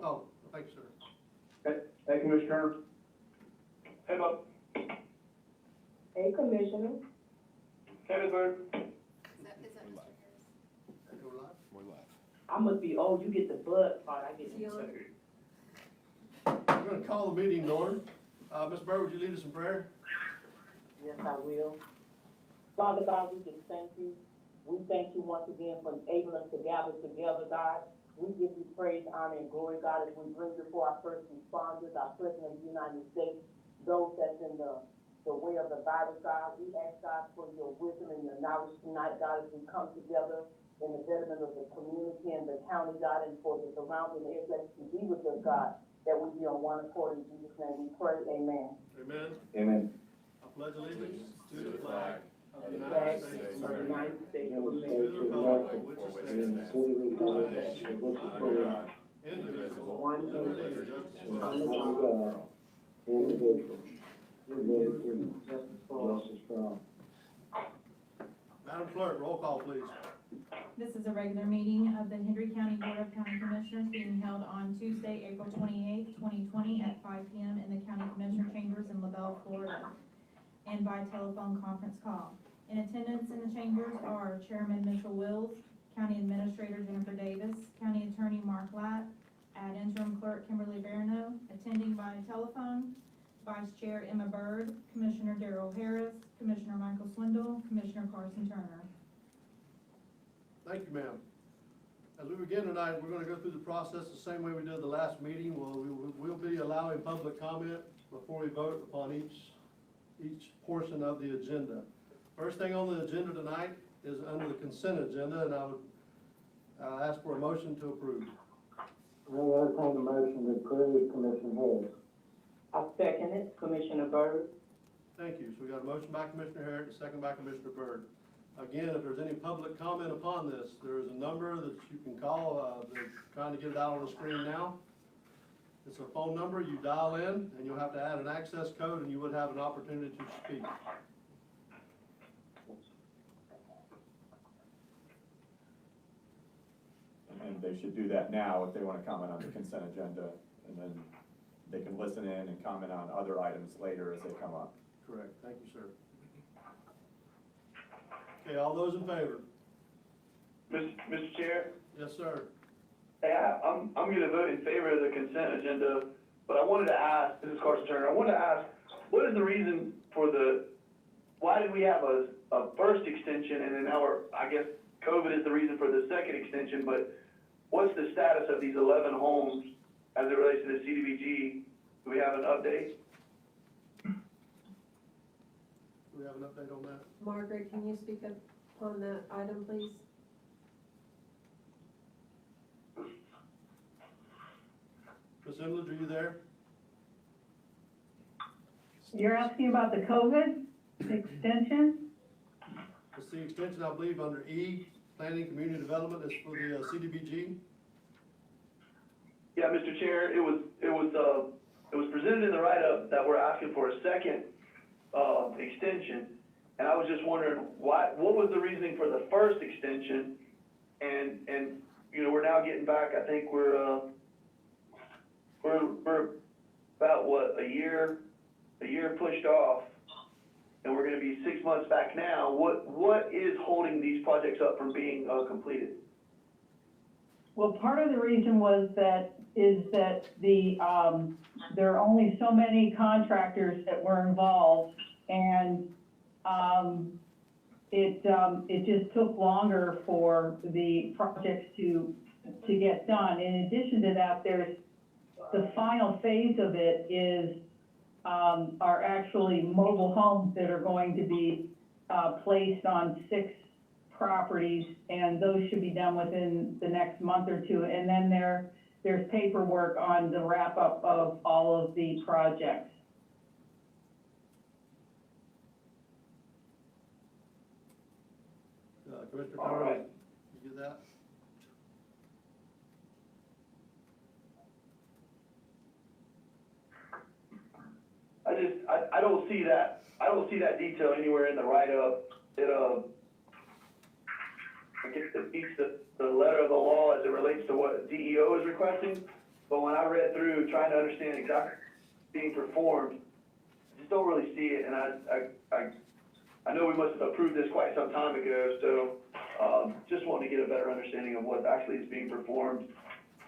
Oh, thank you, sir. Hey, Commissioner Turner. Hey, Bob. Hey, Commissioner. Hey, Ms. Bird. Is that Mr. Harris? Go live. We're live. I must be old, you get the blood part, I get the Yeah. sugar. We're gonna call the meeting to order. Ms. Bird, would you lead us in prayer? Yes, I will. Father God, we just thank you. We thank you once again for enabling us to gather together, God. We give you praise, honor, and glory, God, as we bring before our first responders, our President of the United States, those that's in the way of the virus, God. We ask, God, for your wisdom and your knowledge tonight, God, as we come together in the betterment of the community and the county, God, and for the surrounding areas to be with us, God, that we be on one accord. In Jesus' name we pray, amen. Amen. Amen. I pledge allegiance to the flag of the United Flag States of of the America, United States of and to America, the republic which stands one nation, under God, indivisible, one with liberty and nation, justice under for all. God, Individual. justice for all. Justice for all. Madam Clerk, roll call, please. This is a regular meeting of the Hendry County Board of County Commissioners being held on Tuesday, April 28th, 2020 at 5 p.m. in the County Commissioner Chambers in LaBelle, Florida, and by telephone conference call. In attendance in the chambers are Chairman Mitchell Wills, County Administrator Jennifer Davis, County Attorney Mark Latt, and Interim Clerk Kimberly Barano. Attending by telephone, Vice Chair Emma Bird, Commissioner Darrell Harris, Commissioner Michael Swindle, Commissioner Carson Turner. Thank you, ma'am. As we begin tonight, we're gonna go through the process the same way we did the last meeting. We'll be allowing public comment before we vote upon each portion of the agenda. First thing on the agenda tonight is under the consent agenda, and I would ask for a motion to approve. I entertain the motion to approve Commissioner Harris. I second it, Commissioner Bird. Thank you. So we got a motion by Commissioner Harris, a second by Commissioner Byrd. Again, if there's any public comment upon this, there is a number that you can call. They're trying to get it out on the screen now. It's a phone number. You dial in, and you'll have to add an access code, and you would have an opportunity to speak. And they should do that now if they want to comment on the consent agenda, and then they can listen in and comment on other items later as they come up. Correct. Thank you, sir. Okay, all those in favor? Mr. Chair, Yes, sir. hey, I'm gonna vote in favor of the consent agenda, but I wanted to ask, this is Carson Turner, I wanted to ask, what is the reason for why did we have a first extension and then now I guess COVID is the reason for the second extension, but what's the status of these 11 homes as it relates to the CDBG? Do we have an update? Do we have an update on that? Margaret, can you speak up on that item, please? Ms. Inledge, are you there? You're asking about the COVID extension? It's the extension, I believe, under E, Planning Community Development, is for the CDBG. Yeah, Mr. Chair, it was presented in the write-up that we're asking for a second extension, and I was just wondering what was the reasoning for the first extension, and you know, we're now getting back, I think we're about what, a year pushed off, and we're gonna be 6 months back now. What is holding these projects up from being completed? Well, part of the reason is that there are only so many contractors that were involved, and it just took longer for the projects to get done. In addition to that, there's the final phase of it are actually mobile homes that are going to be placed on 6 properties, and those should be done within the next month or two. And then there's paperwork on the wrap-up of all of the projects. Commissioner All Turner, right. you get that? I don't see that. I don't see that detail anywhere in the write-up. I guess it meets the letter of the law as it relates to what DEO is requesting. but when I read through trying to understand exactly what's being performed, I just don't really see it, and I know we must have approved this quite some time ago, so, just wanting to get a better understanding of what actually is being performed.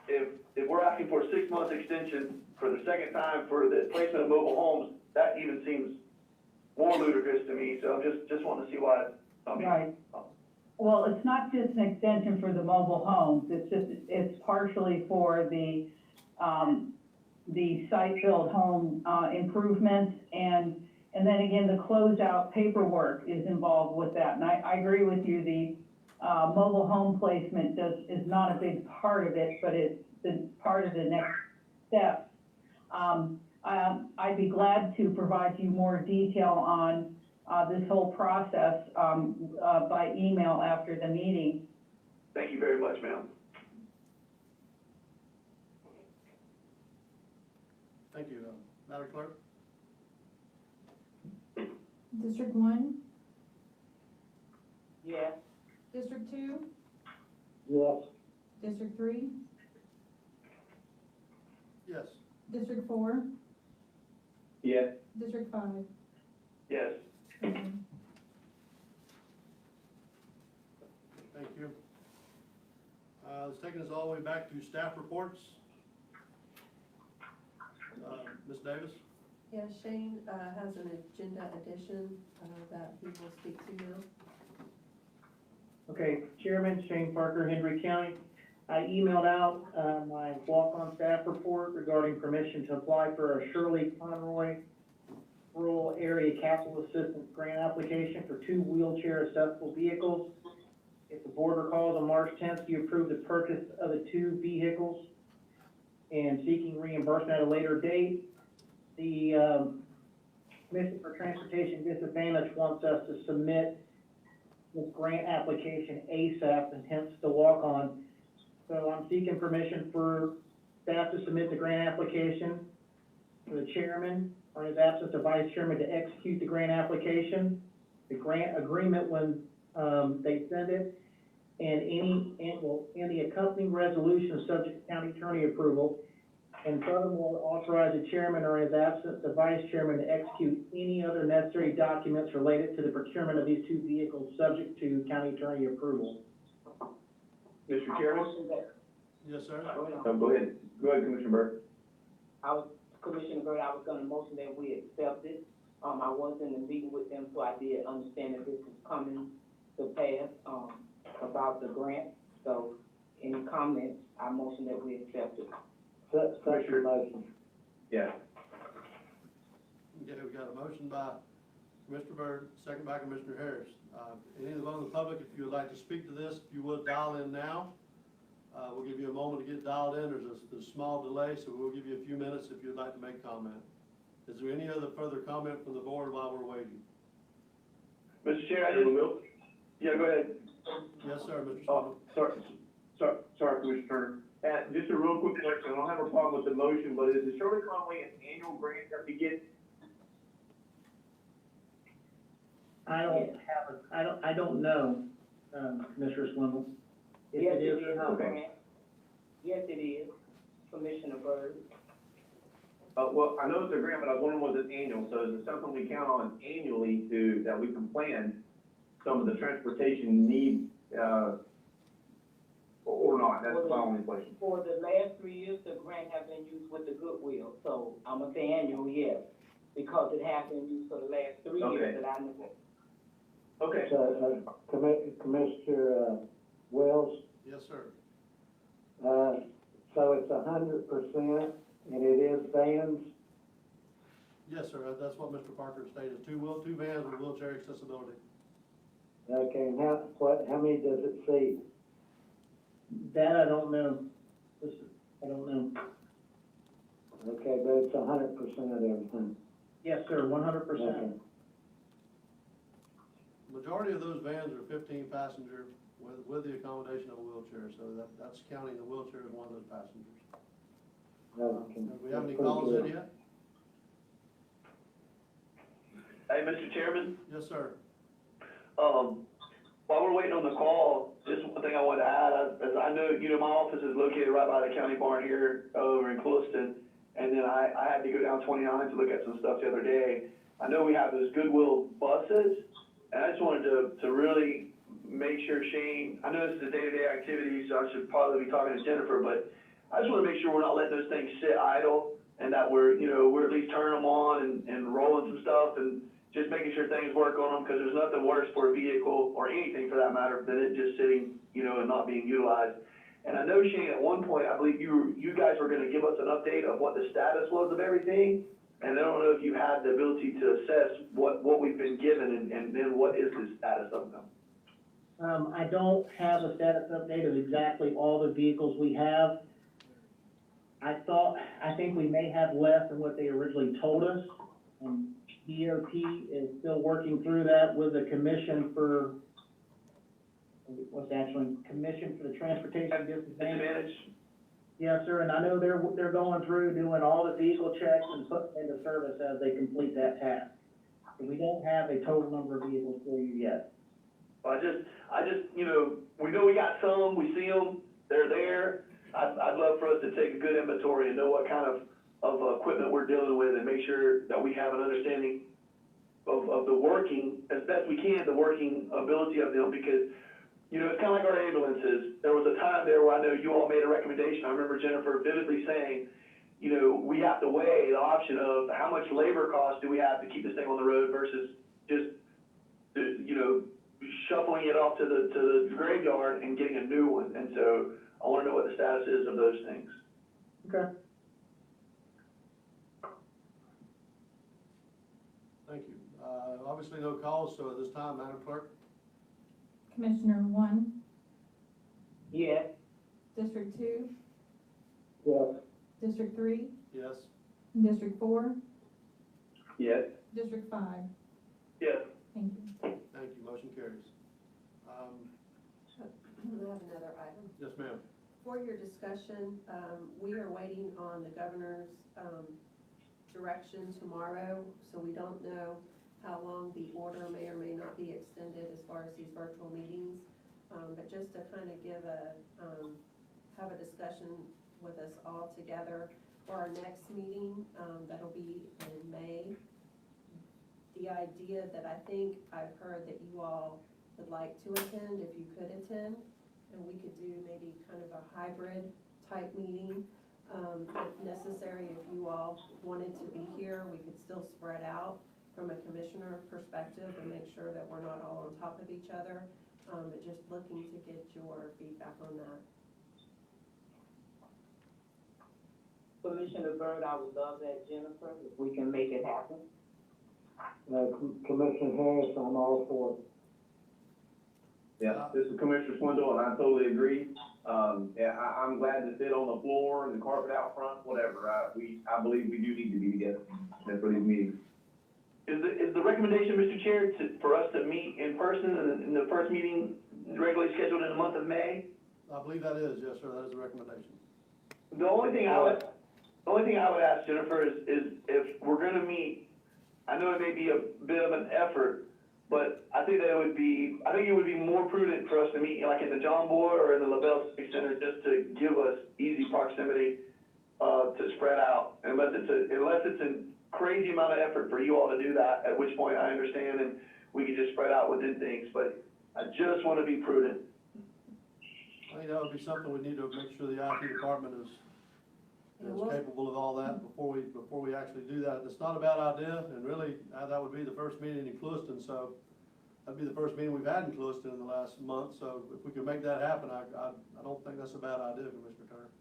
If we're asking for a 6-month extension for the second time for the placement of mobile homes, that even seems more ludicrous to me, so I'm just wanting to see why, Right. Well, it's not just an extension for the mobile homes, it's partially for the site-built home, improvements, and then again, the closeout paperwork is involved with that. And I agree with you, the mobile home placement is not a big part of it, but it's part of the next step. I'd be glad to provide you more detail on this whole process by email after the meeting. Thank you very much, ma'am. Thank you. Madam Clerk? District 1, Yes. District 2, Yes. District 3, Yes. District 4, Yes. District 5. Yes. Okay. Thank you. It's taking us all the way back to staff reports. Ms. Davis? Yeah, Shane, has an agenda addition, that he will speak to now. Okay, Chairman Shane Parker, Hendry County. I emailed out my walk-on staff report regarding permission to apply for a Shirley Conroy Rural Area Capital Assistance Grant application for 2 wheelchair accessible vehicles. If the board recalls, on March 10th, you approved the purchase of the 2 vehicles and seeking reimbursement at a later date. The Commission for Transportation Disadvantage wants us to submit this grant application ASAP, and hence the walk-on. So I'm seeking permission for staff to submit the grant application, for the chairman, or in his absence, the vice chairman, to execute the grant application, the grant agreement when they send it, and the accompanying resolution subject to county attorney approval. And furthermore, authorize the chairman or in his absence, the vice chairman, to execute any other necessary documents related to the procurement of these 2 vehicles, subject to county attorney approval. Mr. Chairman? Yes, sir. Go ahead, Commissioner Burke. Commissioner Bird, I was gonna motion that we accept it. I was in the meeting with them, so I did understand that this is coming to pass, about the grant. So, any comments, I motion that we accept it. Second motion. Yes. Okay, we've got a motion by Commissioner Byrd, second by Commissioner Harris. Any of the public, if you would like to speak to this, if you would dial in now. We'll give you a moment to get dialed in. There's a small delay, so we'll give you a few minutes if you'd like to make comment. Is there any other further comment from the board while we're waiting? Mr. Chair, yeah, go ahead. Yes, sir, Mr. Oh, sorry, Commissioner Turner. Just a real quick question, I don't have a problem with the motion, but is the Shirley Conway an annual grant that we get? I don't know, Mr. Swindle. If Yes, it is or not. grant. Yes, it is, Commissioner Bird. Well, I know it's a grant, but I was wondering, was it annual? So is it something we count on annually that we can plan some of the transportation needs, or not? That's my only question. For the last 3 years, the grant has been used with the Goodwill, so I'm gonna say annual, yes, because it has been used for the last 3 Okay. years that I know. Okay. So, Commissioner, Wells, Yes, sir. so it's 100%, and it is vans? Yes, sir. That's what Mr. Parker stated. 2 vans with wheelchair accessibility. Okay, and how many does it seat? That I don't know. I don't know. Okay, but it's 100% of everything. Yes, sir, 100%. Okay. Majority of those vans are 15 passenger with the accommodation of a wheelchair, so that's counting the wheelchair as one of those passengers. Okay. Do we have any calls in yet? Hey, Mr. Chairman, Yes, sir. while we're waiting on the call, just one thing I wanted to add, as I know, my office is located right by the county barn here over in Clewiston, and then I had to go down 29 to look at some stuff the other day. I know we have those Goodwill buses, and I just wanted to really make sure Shane, I know this is a day-to-day activity, so I should probably be talking to Jennifer, but I just wanna make sure we're not letting those things sit idle, and that we're at least turning them on and rolling some stuff, and just making sure things work on them, because there's nothing worse for a vehicle, or anything for that matter, than it just sitting, and not being utilized. And I know, Shane, at one point, I believe you guys were gonna give us an update of what the status was of everything, and I don't know if you had the ability to assess what we've been given, and then what is the status of them. I don't have a status update of exactly all the vehicles we have. I think we may have less than what they originally told us. DOT is still working through that with the Commission for, Commission for the Transportation Disadvantaged. Yes, sir, and I know they're going through, doing all the vehicle checks and putting into service as they complete that task. And we don't have a total number of vehicles for you yet. I just, we know we got some, we see them, they're there. I'd love for us to take a good inventory and know what kind of equipment we're dealing with, and make sure that we have an understanding of the working, as best we can, the working ability of them, because, it's kind of like our ambulances. There was a time there where I know you all made a recommendation. I remember Jennifer vividly saying, we have to weigh the option of how much labor cost do we have to keep this thing on the road versus just, shuffling it off to the graveyard and getting a new one. And so I want to know what the status is of those things. Okay. Thank you. Obviously no calls, so at this time, Madam Clerk? Commissioner 1, Yes. District 2, Yes. District 3, Yes. District 4, Yes. District 5. Yes. Thank you. Thank you, motion carries. I have another item. Yes, ma'am. For your discussion, we are waiting on the governor's direction tomorrow, so we don't know how long the order may or may not be extended as far as these virtual meetings. But just to kind of give have a discussion with us all together for our next meeting, that'll be in May. The idea that I think I've heard that you all would like to attend, if you could attend, and we could do maybe kind of a hybrid type meeting. If necessary, if you all wanted to be here, we could still spread out from a commissioner perspective and make sure that we're not all on top of each other. But just looking to get your feedback on that. Commissioner Byrd, I would love that, Jennifer, if we can make it happen. Commissioner Harris, I'm all for it. Yeah, this is Commissioner Swindle, and I totally agree. I'm glad to sit on the floor and the carpet out front, whatever. I believe we do need to be together for these meetings. Is the recommendation, Mr. Chair, for us to meet in person in the first meeting regularly scheduled in the month of May? I believe that is, yes, sir, that is the recommendation. The only thing I would ask, Jennifer, is if we're gonna meet, I know it may be a bit of an effort, but I think it would be more prudent for us to meet like in the John Boy or in the LaBelle Civic Center, just to give us easy proximity to spread out, unless it's a crazy amount of effort for you all to do that, at which point I understand and we can just spread out within things, but I just want to be prudent. I think that would be something we need to make sure the IT department is capable of all that before we actually do that. It's not a bad idea, and really, that would be the first meeting in Clewiston, so that'd be the first meeting we've had in Clewiston in the last month, so if we can make that happen, I don't think that's a bad idea, Commissioner Turner.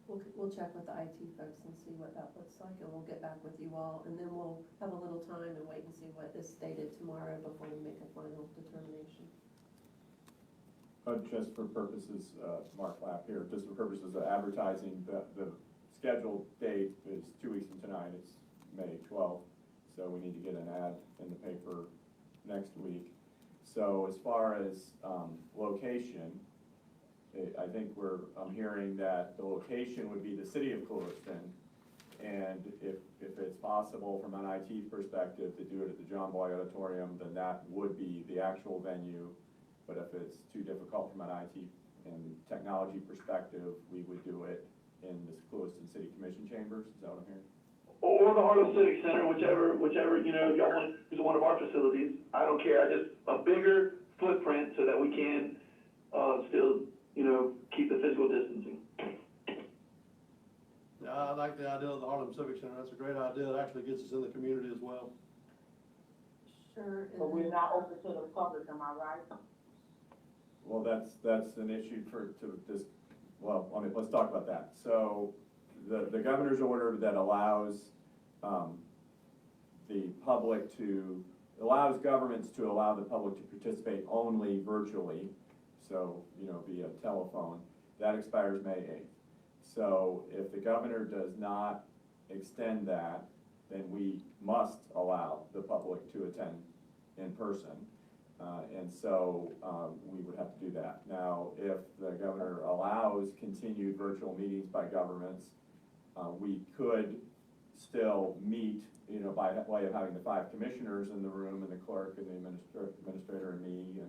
We'll check with the IT folks and see what that looks like, and we'll get back with you all, and then we'll have a little time and wait and see what is stated tomorrow before we make a final determination. Just for purposes, Mark Lapp here, just for purposes of advertising, the scheduled date is 2 weeks from tonight, it's May 12th, so we need to get an ad in the paper next week. So as far as location, I think I'm hearing that the location would be the city of Clewiston, and if it's possible from an IT perspective to do it at the John Boy Auditorium, then that would be the actual venue. But if it's too difficult from an IT and technology perspective, we would do it in commission chambers, is that what I'm hearing? Or the Harlem Civic Center, whichever, you know, y'all want to use one of our facilities. I don't care, I just, a bigger footprint so that we can, still, you know, keep the physical distancing. Yeah, I like the idea of the Harlem Civic Center, that's a great idea, it actually gets us in the community as well. Sure. But we're not open to the public, am I right? Well, that's an issue well, I mean, let's talk about that. So, the governor's order that allows, allows governments to allow the public to participate only virtually, so, you know, via telephone, that expires May 8th. So, if the governor does not extend that, then we must allow the public to attend in person. And so we would have to do that. Now, if the governor allows continued virtual meetings by governments, we could still meet, you know, by way of having the 5 commissioners in the room and the clerk and the administrator and me,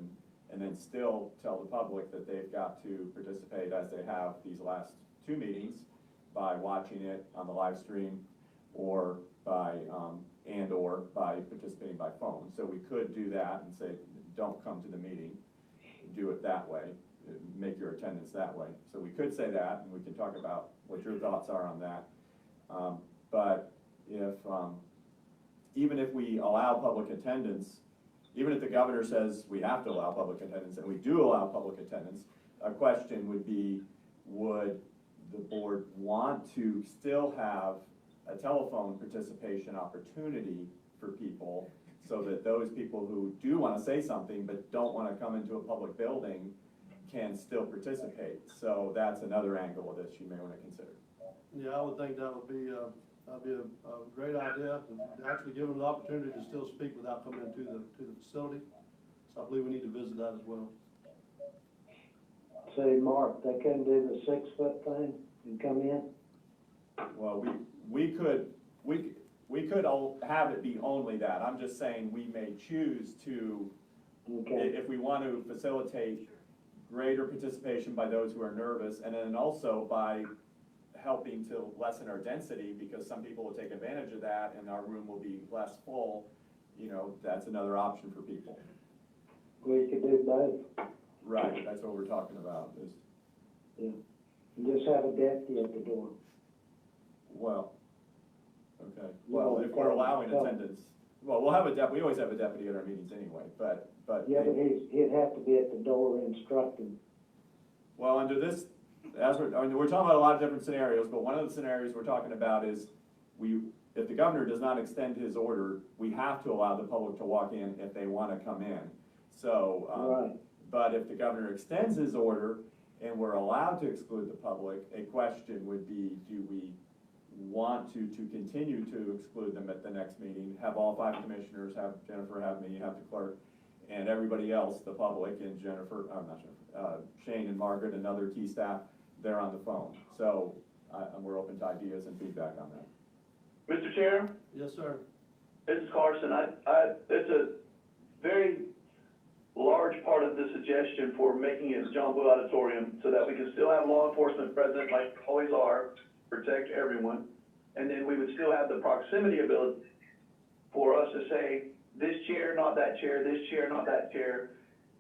and then still tell the public that they've got to participate as they have these last 2 meetings by watching it on the live stream or by, or by participating by phone. So we could do that and say, don't come to the meeting, do it that way, make your attendance that way. So we could say that, and we can talk about what your thoughts are on that. But if, even if we allow public attendance, even if the governor says we have to allow public attendance, and we do allow public attendance, a question would be, would the board want to still have a telephone participation opportunity for people, so that those people who do want to say something but don't want to come into a public building can still participate? So that's another angle of this you may want to consider. Yeah, I would think that'd be a great idea, and actually give them the opportunity to still speak without coming into the facility. So I believe we need to visit that as well. Say, Mark, they couldn't do the 6-foot thing and come in? Well, we could all have it be only that. I'm just saying we may choose to, Okay. if we want to facilitate greater participation by those who are nervous, and then also by helping to lessen our density, because some people will take advantage of that and our room will be less full, you know, that's another option for people. We could do both. Right, that's what we're talking about, is, Yeah. And just have a deputy at the door. well, okay, well, if we're allowing attendance, well, we'll have we always have a deputy at our meetings anyway, but. Yeah, but he'd have to be at the door instructing. Well, under this, we're talking about a lot of different scenarios, but one of the scenarios we're talking about is if the governor does not extend his order, we have to allow the public to walk in if they want to come in. So, Right. But if the governor extends his order and we're allowed to exclude the public, a question would be, do we want to continue to exclude them at the next meeting, have all 5 commissioners, have Jennifer, have me, have the clerk, and everybody else, the public, and Shane and Margaret and other key staff, they're on the phone. So we're open to ideas and feedback on that. Mr. Chair, Yes, sir. this is Carson. It's a very large part of the suggestion for making it John Boyle Auditorium, so that we can still have law enforcement present like we always are, protect everyone, and then we would still have the proximity ability for us to say, this chair, not that chair, this chair, not that chair,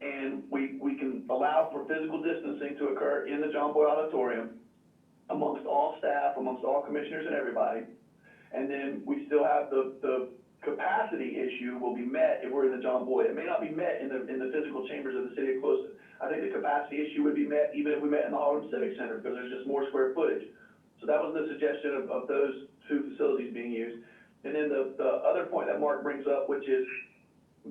and we can allow for physical distancing to occur in the John Boyle Auditorium amongst all staff, amongst all commissioners and everybody, and then we still have the capacity issue will be met if we're in the John Boyle. It may not be met in the physical chambers of the city of Closet. I think the capacity issue would be met even if we met in the Harlem Civic Center, because there's just more square footage. So that was the suggestion of those 2 facilities being used. And then the other point that Mark brings up, which is,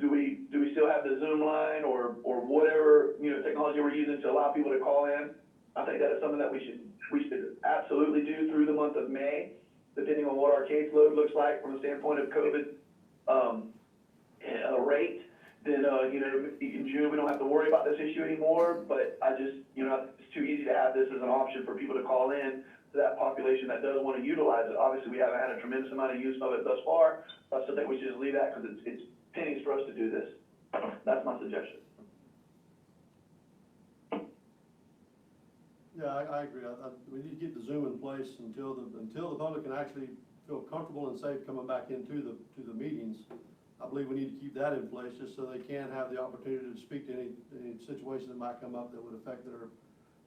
do we still have the Zoom line or whatever, you know, technology we're using to allow people to call in? I think that is something that we should absolutely do through the month of May, depending on what our caseload looks like from the standpoint of COVID rate. Then, you know, in June, we don't have to worry about this issue anymore, but I just, you know, it's too easy to have this as an option for people to call in to that population that does want to utilize it. Obviously, we haven't had a tremendous amount of use of it thus far. I still think we should just leave that, because it's pennies for us to do this. That's my suggestion. Yeah, I agree. We need to get the Zoom in place until the public can actually feel comfortable and safe coming back into to the meetings. I believe we need to keep that in place just so they can have the opportunity to speak to any situation that might come up that would affect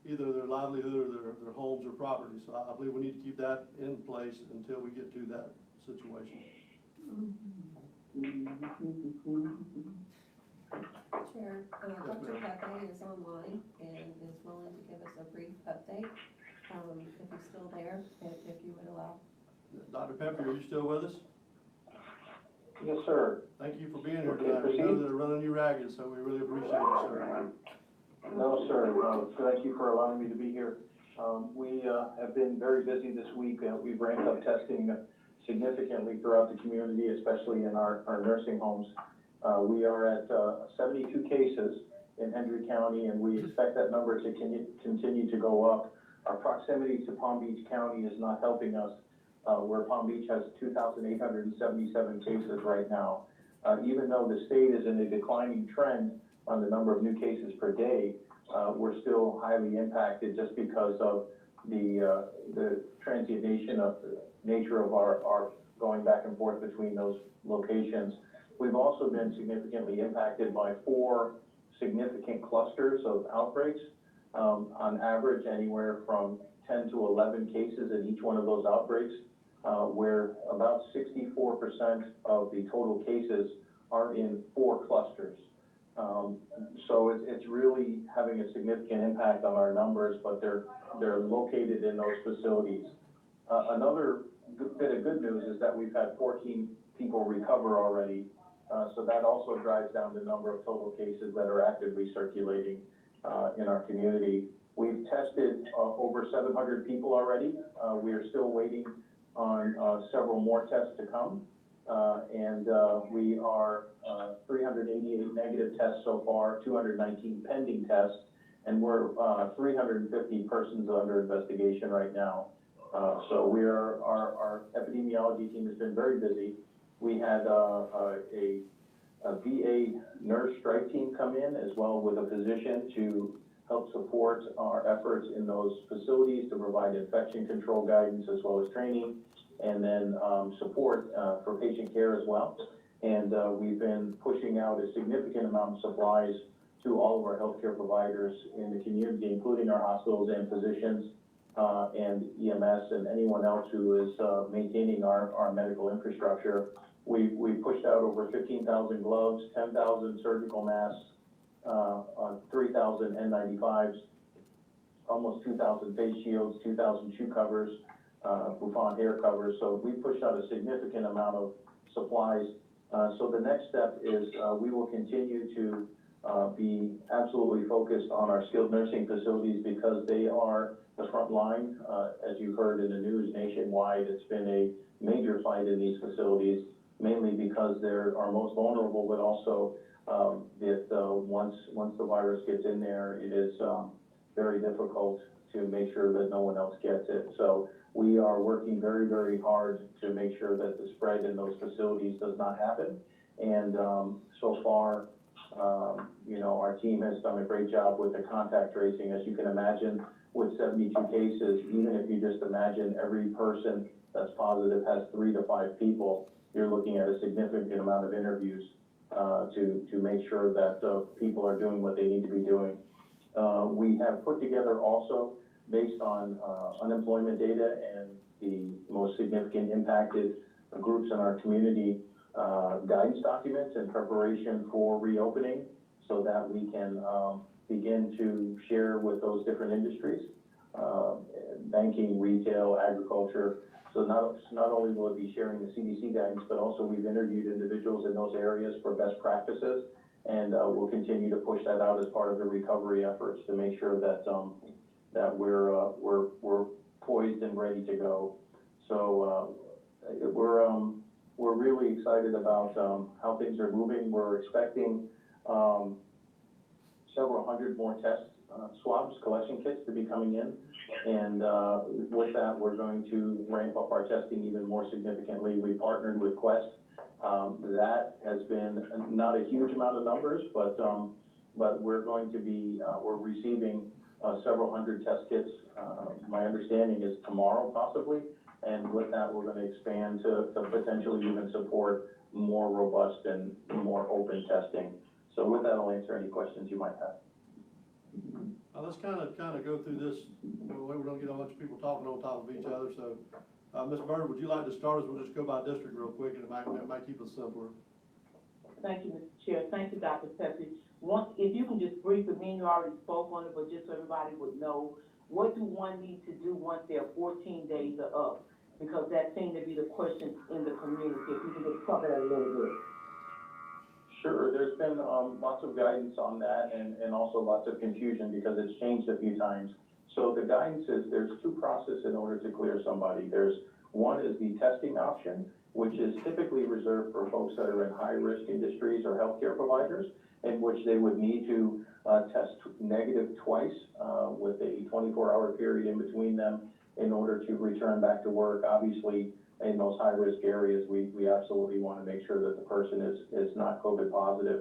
either their livelihood or their homes or property. So I believe we need to keep that in place until we get to that situation. Chair, Dr. Pepe is online and is willing to give us a brief update, if he's still there, if you would allow. Dr. Pepper, are you still with us? Yes, sir. Thank you for being here Okay, tonight. We know proceed. that they're running you ragged, so we really appreciate you, sir. No, sir. Thank you for allowing me to be here. We have been very busy this week. We've ramped up testing significantly throughout the community, especially in our nursing homes. We are at 72 cases in Hendry County, and we expect that number to continue to go up. Our proximity to Palm Beach County is not helping us, where Palm Beach has 2,877 cases right now. Even though the state is in a declining trend on the number of new cases per day, we're still highly impacted just because of the transient nature of our going back and forth between those locations. We've also been significantly impacted by 4 significant clusters of outbreaks. On average, anywhere from 10 to 11 cases in each one of those outbreaks, where about 64% of the total cases are in 4 clusters. So it's really having a significant impact on our numbers, but they're located in those facilities. Another bit of good news is that we've had 14 people recover already, so that also drives down the number of total cases that are actively circulating in our community. We've tested over 700 people already. We are still waiting on several more tests to come. And we are 388 negative tests so far, 219 pending tests, and we're 350 persons under investigation right now. So our epidemiology team has been very busy. We had a VA nurse strike team come in as well with a physician to help support our efforts in those facilities to provide infection control guidance as well as training, and then support for patient care as well. And we've been pushing out a significant amount of supplies to all of our healthcare providers in the community, including our hospitals and physicians and EMS and anyone else who is maintaining our medical infrastructure. We pushed out over 15,000 gloves, 10,000 surgical masks, 3,000 N95s, almost 2,000 face shields, 2,000 shoe covers, bouffant hair covers. So we pushed out a significant amount of supplies. So the next step is we will continue to be absolutely focused on our skilled nursing facilities because they are the front line. As you've heard in the news nationwide, it's been a major fight in these facilities, mainly because they're our most vulnerable, but also once the virus gets in there, it is very difficult to make sure that no one else gets it. So we are working very, very hard to make sure that the spread in those facilities does not happen. And so far, our team has done a great job with the contact tracing. As you can imagine, with 72 cases, even if you just imagine every person that's positive has 3 to 5 people, you're looking at a significant amount of interviews to make sure that people are doing what they need to be doing. We have put together also, based on unemployment data and the most significant impacted groups in our community, guidance documents in preparation for reopening so that we can begin to share with those different industries, banking, retail, agriculture. So not only will it be sharing the CDC guidance, but also we've interviewed individuals in those areas for best practices, and we'll continue to push that out as part of the recovery efforts to make sure that that we're poised and ready to go. So we're really excited about how things are moving. We're expecting several hundred more test swabs, collection kits to be coming in. And with that, we're going to ramp up our testing even more significantly. We partnered with Quest. That has been not a huge amount of numbers, but we're going to be, we're receiving several hundred test kits. My understanding is tomorrow possibly, and with that, we're gonna expand to potentially even support more robust and more open testing. So with that, I'll answer any questions you might have. Let's kind of go through this, we don't get a bunch of people talking on top of each other, so, Ms. Bird, would you like to start us? We'll just go by district real quick, and it might keep it simpler. Thank you, Mr. Chair. Thank you, Dr. Pepe. If you can just briefly, me and you already spoke on it, but just so everybody would know, what do one need to do once their 14 days are up? Because that seemed to be the question in the community. If you can just cover that a little bit. Sure, there's been, lots of guidance on that and also lots of confusion because it's changed a few times. So the guidance is there's two processes in order to clear somebody. One is the testing option, which is typically reserved for folks that are in high-risk industries or healthcare providers, in which they would need to test negative twice with a 24-hour period in between them in order to return back to work. Obviously, in those high-risk areas, we absolutely want to make sure that the person is not COVID positive.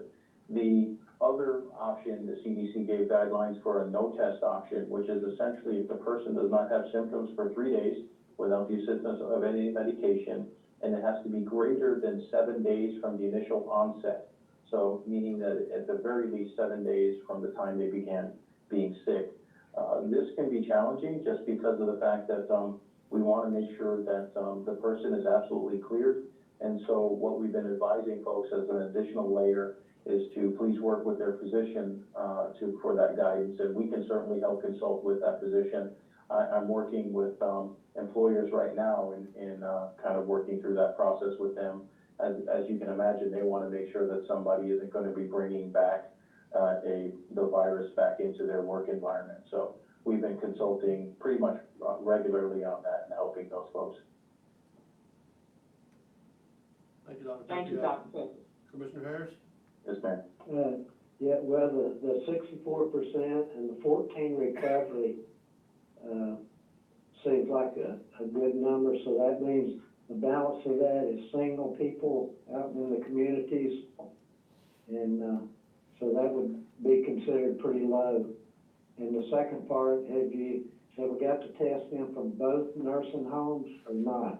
The other option, the CDC gave guidelines for a no-test option, which is essentially if the person does not have symptoms for 3 days without the assistance of any medication, and it has to be greater than 7 days from the initial onset. So meaning that at the very least 7 days from the time they began being sick. This can be challenging just because of the fact that we want to make sure that the person is absolutely cleared. And so what we've been advising folks as an additional layer is to please work with their physician for that guidance, and we can certainly help consult with that physician. I'm working with employers right now in kind of working through that process with them. As you can imagine, they want to make sure that somebody isn't going to be bringing back the virus back into their work environment. So we've been consulting pretty much regularly on that and helping those folks. Thank you, Dr. Thank you, Pepe. Dr. Pepe. Commissioner Harris? Yes, ma'am. Yeah, well, the 64% and the 14 recovery, seems like a good number, so that means the balance of that is single people out in the communities, and, so that would be considered pretty low. And the second part, have we got to test them from both nursing homes or not?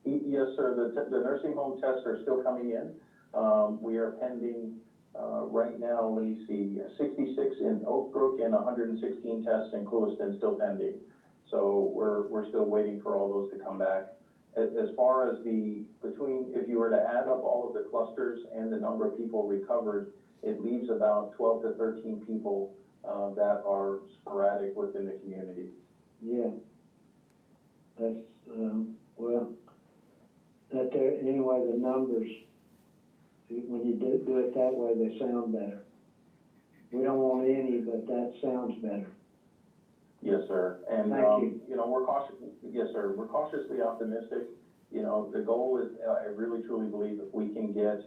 Yes, sir, the nursing home tests are still coming in. We are pending, right now, let me see, 66 in Oak Brook and 116 tests in Clewiston still pending. So we're still waiting for all those to come back. As far as if you were to add up all of the clusters and the number of people recovered, it leaves about 12 to 13 people that are sporadic within the community. Yeah. That's, well, that there, anyway, the numbers, when you do it that way, they sound better. We don't want any, but that sounds better. Yes, sir. And, Thank you. you know, yes, sir, we're cautiously optimistic. You know, the goal is, I really truly believe if we can get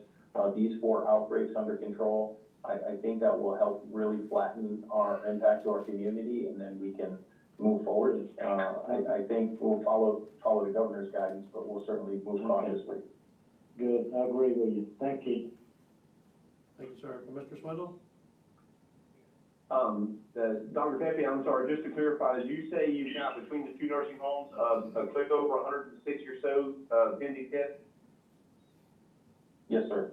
these 4 outbreaks under control, I think that will help really flatten our impact to our community, and then we can move forward. I think we'll follow the governor's guidance, but we'll certainly move cautiously. Good, I agree with you. Thank you. Thank you, sir. Commissioner Swindle? Dr. Pepe, I'm sorry, just to clarify, did you say you've got between the 2 nursing homes, a click over 160 or so, pending tests? Yes, sir.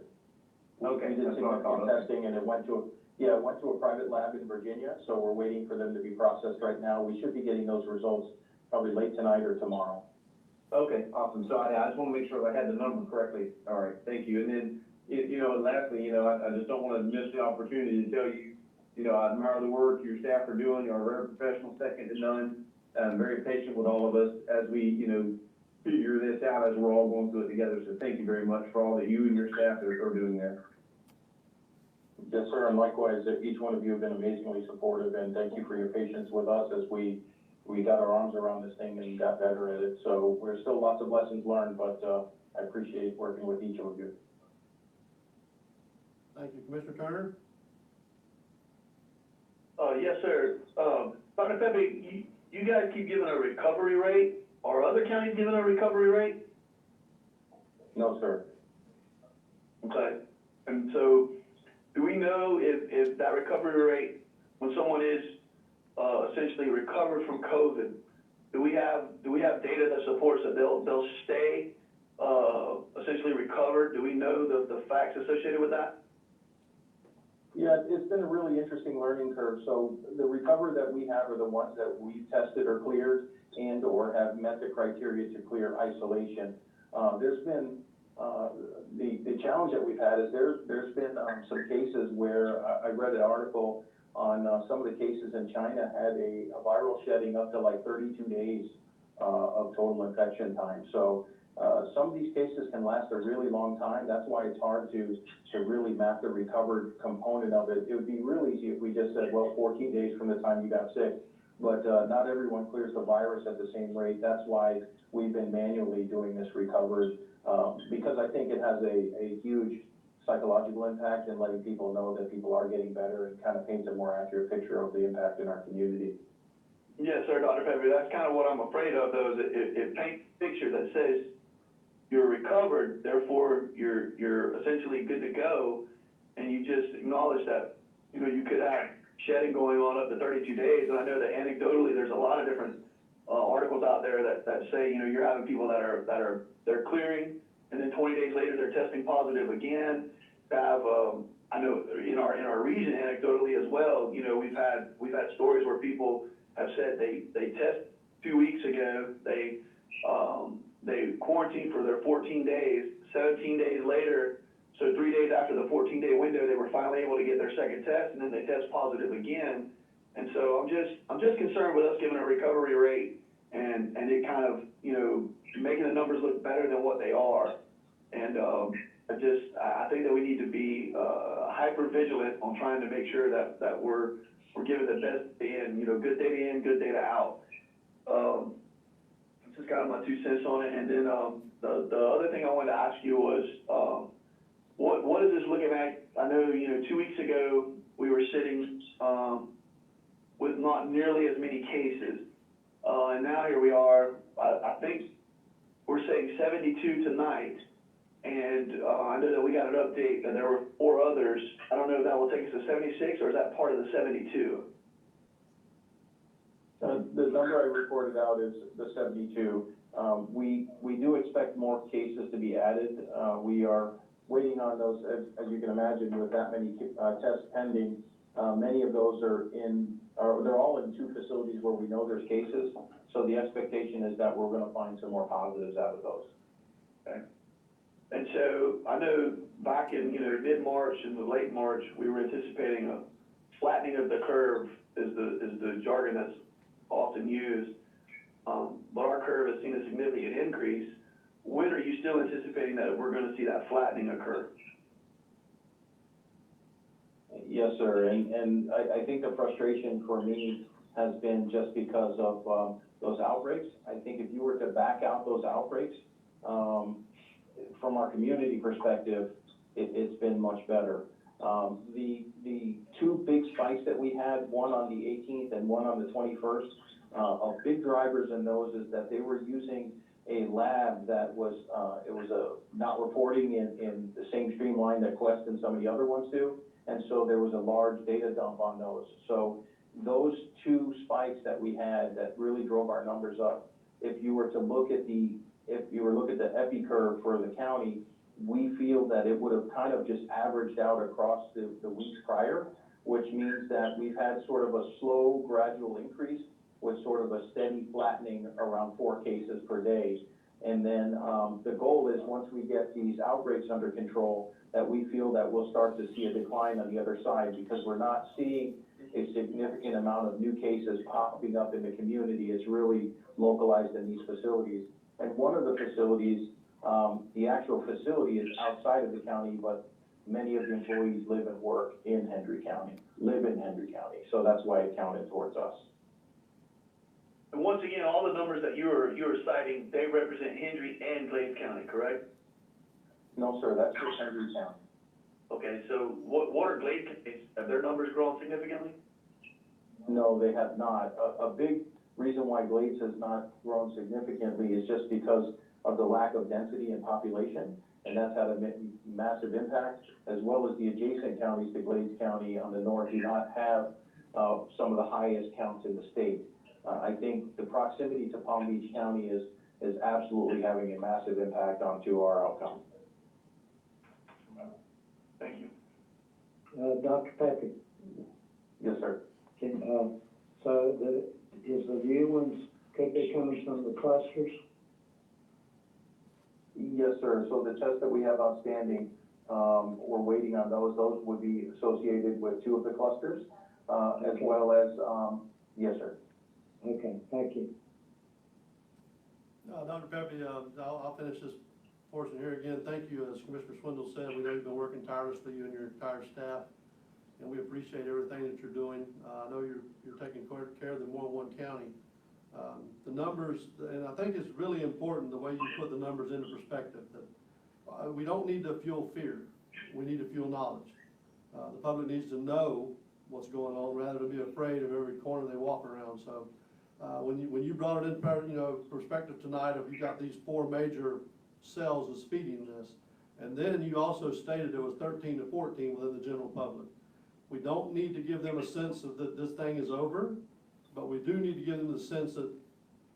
Okay, We did that's what I significant thought. testing, and it went to a private lab in Virginia, so we're waiting for them to be processed right now. We should be getting those results probably late tonight or tomorrow. Okay, awesome. So I just want to make sure I had the number correctly. All right, thank you. And then, you know, and lastly, you know, I just don't want to miss the opportunity to tell you, you know, I admire the work your staff are doing. You are very professional, second to none, very patient with all of us as we, you know, figure this out as we're all going through it together. So thank you very much for all that you and your staff are doing there. Yes, sir, and likewise, each one of you have been amazingly supportive, and thank you for your patience with us as we got our arms around this thing and got better at it. So there's still lots of lessons learned, but I appreciate working with each of you. Thank you. Commissioner Turner? Yes, sir. Dr. Pepe, you guys keep giving a recovery rate. Are other counties giving a recovery rate? No, sir. Okay. And so, do we know if that recovery rate, when someone is essentially recovered from COVID, do we have data that supports that they'll stay, essentially recovered? Do we know the facts associated with that? Yeah, it's been a really interesting learning curve. So the recovery that we have are the ones that we tested or cleared and or have met the criteria to clear isolation. There's been, the challenge that we've had is there's been some cases where I read an article on some of the cases in China had a viral shedding up to like 32 days of total infection time. So some of these cases can last a really long time. That's why it's hard to really map the recovered component of it. It would be real easy if we just said, well, 14 days from the time you got sick. But not everyone clears the virus at the same rate. That's why we've been manually doing this recovery, because I think it has a huge psychological impact in letting people know that people are getting better and kind of paints a more accurate picture of the impact in our community. Yes, sir, Dr. Pepper. That's kind of what I'm afraid of, though, is it paints a picture that says you're recovered, therefore you're essentially good to go, and you just acknowledge that, you know, you could have shedding going on up to 32 days. And I know that anecdotally there's a lot of different articles out there that say, you know, you're having people they're clearing, and then 20 days later they're testing positive again. I know in our region anecdotally as well, you know, we've had stories where people have said they test 2 weeks ago, they quarantined for their 14 days, 17 days later, so 3 days after the 14-day window, they were finally able to get their second test, and then they test positive again. And so I'm just concerned with us giving a recovery rate and it kind of, you know, making the numbers look better than what they are. And I think that we need to be hyper vigilant on trying to make sure that we're giving the best in, you know, good data in, good data out. Just got my 2 cents on it. And then the other thing I wanted to ask you was, what is this looking at? I know, you know, 2 weeks ago we were sitting with not nearly as many cases, and now here we are. I think we're saying 72 tonight, and I know that we got an update that there were 4 others. I don't know if that will take us to 76, or is that part of the 72? The number I reported out is the 72. We do expect more cases to be added. We are waiting on those, as you can imagine, with that many tests pending. Many of those they're all in 2 facilities where we know there's cases. So the expectation is that we're going to find some more positives out of those. Okay. And so I know back in, you know, mid-March and the late March, we were anticipating a flattening of the curve is the jargon that's often used. But our curve has seen a significant increase. When are you still anticipating that we're going to see that flattening occur? Yes, sir. And I think the frustration for me has been just because of those outbreaks. I think if you were to back out those outbreaks, from our community perspective, it's been much better. The 2 big spikes that we had, one on the 18th and one on the 21st, big drivers in those is that they were using a lab that was, not reporting in the same streamline that Quest and some of the other ones do. And so there was a large data dump on those. So those 2 spikes that we had that really drove our numbers up, if you were to look at the epi curve for the county, we feel that it would have kind of just averaged out across the weeks prior, which means that we've had sort of a slow, gradual increase with sort of a steady flattening around 4 cases per day. And then the goal is once we get these outbreaks under control, that we feel that we'll start to see a decline on the other side, because we're not seeing a significant amount of new cases popping up in the community. It's really localized in these facilities. And one of the facilities, the actual facility is outside of the county, but many of the employees live and work in Hendry County, So that's why it counted towards us. And once again, all the numbers that you were citing, they represent Hendry and Glades County, correct? No, sir, that's just Hendry County. Okay, so what are Glades County's? Have their numbers grown significantly? No, they have not. A big reason why Glades has not grown significantly is just because of the lack of density and population, and that's had a massive impact, as well as the adjacent counties to Glades County on the north do not have some of the highest counts in the state. I think the proximity to Palm Beach County is absolutely having a massive impact onto our outcome. Thank you. Dr. Pepe, Yes, sir. is the new ones, could be coming from the clusters? Yes, sir. So the tests that we have outstanding, we're waiting on those. Those would be associated with 2 of the clusters, as Okay. well as, yes, sir. Okay, thank you. Dr. Pepe, I'll finish this portion here again. Thank you, as Commissioner Swindle said, we know you've been working tirelessly, you and your entire staff, and we appreciate everything that you're doing. I know you're taking care of the more than one county. The numbers, and I think it's really important the way you put the numbers into perspective, that we don't need to fuel fear, we need to fuel knowledge. The public needs to know what's going on rather than be afraid of every corner they walk around. So when you brought it in, perspective tonight of you got these 4 major cells is feeding this, and then you also stated it was 13 to 14 within the general public. We don't need to give them a sense of that this thing is over, but we do need to give them the sense that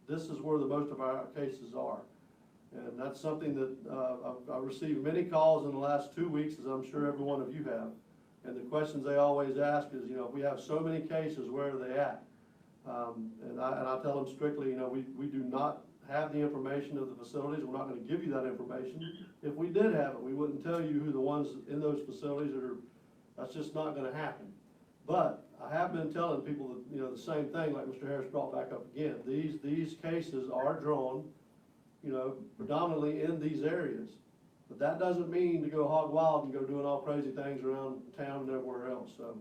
this is where the most of our cases are. And that's something that I've received many calls in the last 2 weeks, as I'm sure every one of you have. And the questions they always ask is, if we have so many cases, where are they at? And I tell them strictly, we do not have the information of the facilities. We're not going to give you that information. If we did have it, we wouldn't tell you who the ones in those facilities are. That's just not going to happen. But I have been telling people that, the same thing, like Mr. Harris brought back up again. These cases are drawn, predominantly in these areas. But that doesn't mean to go hog wild and go doing all crazy things around town and everywhere else. So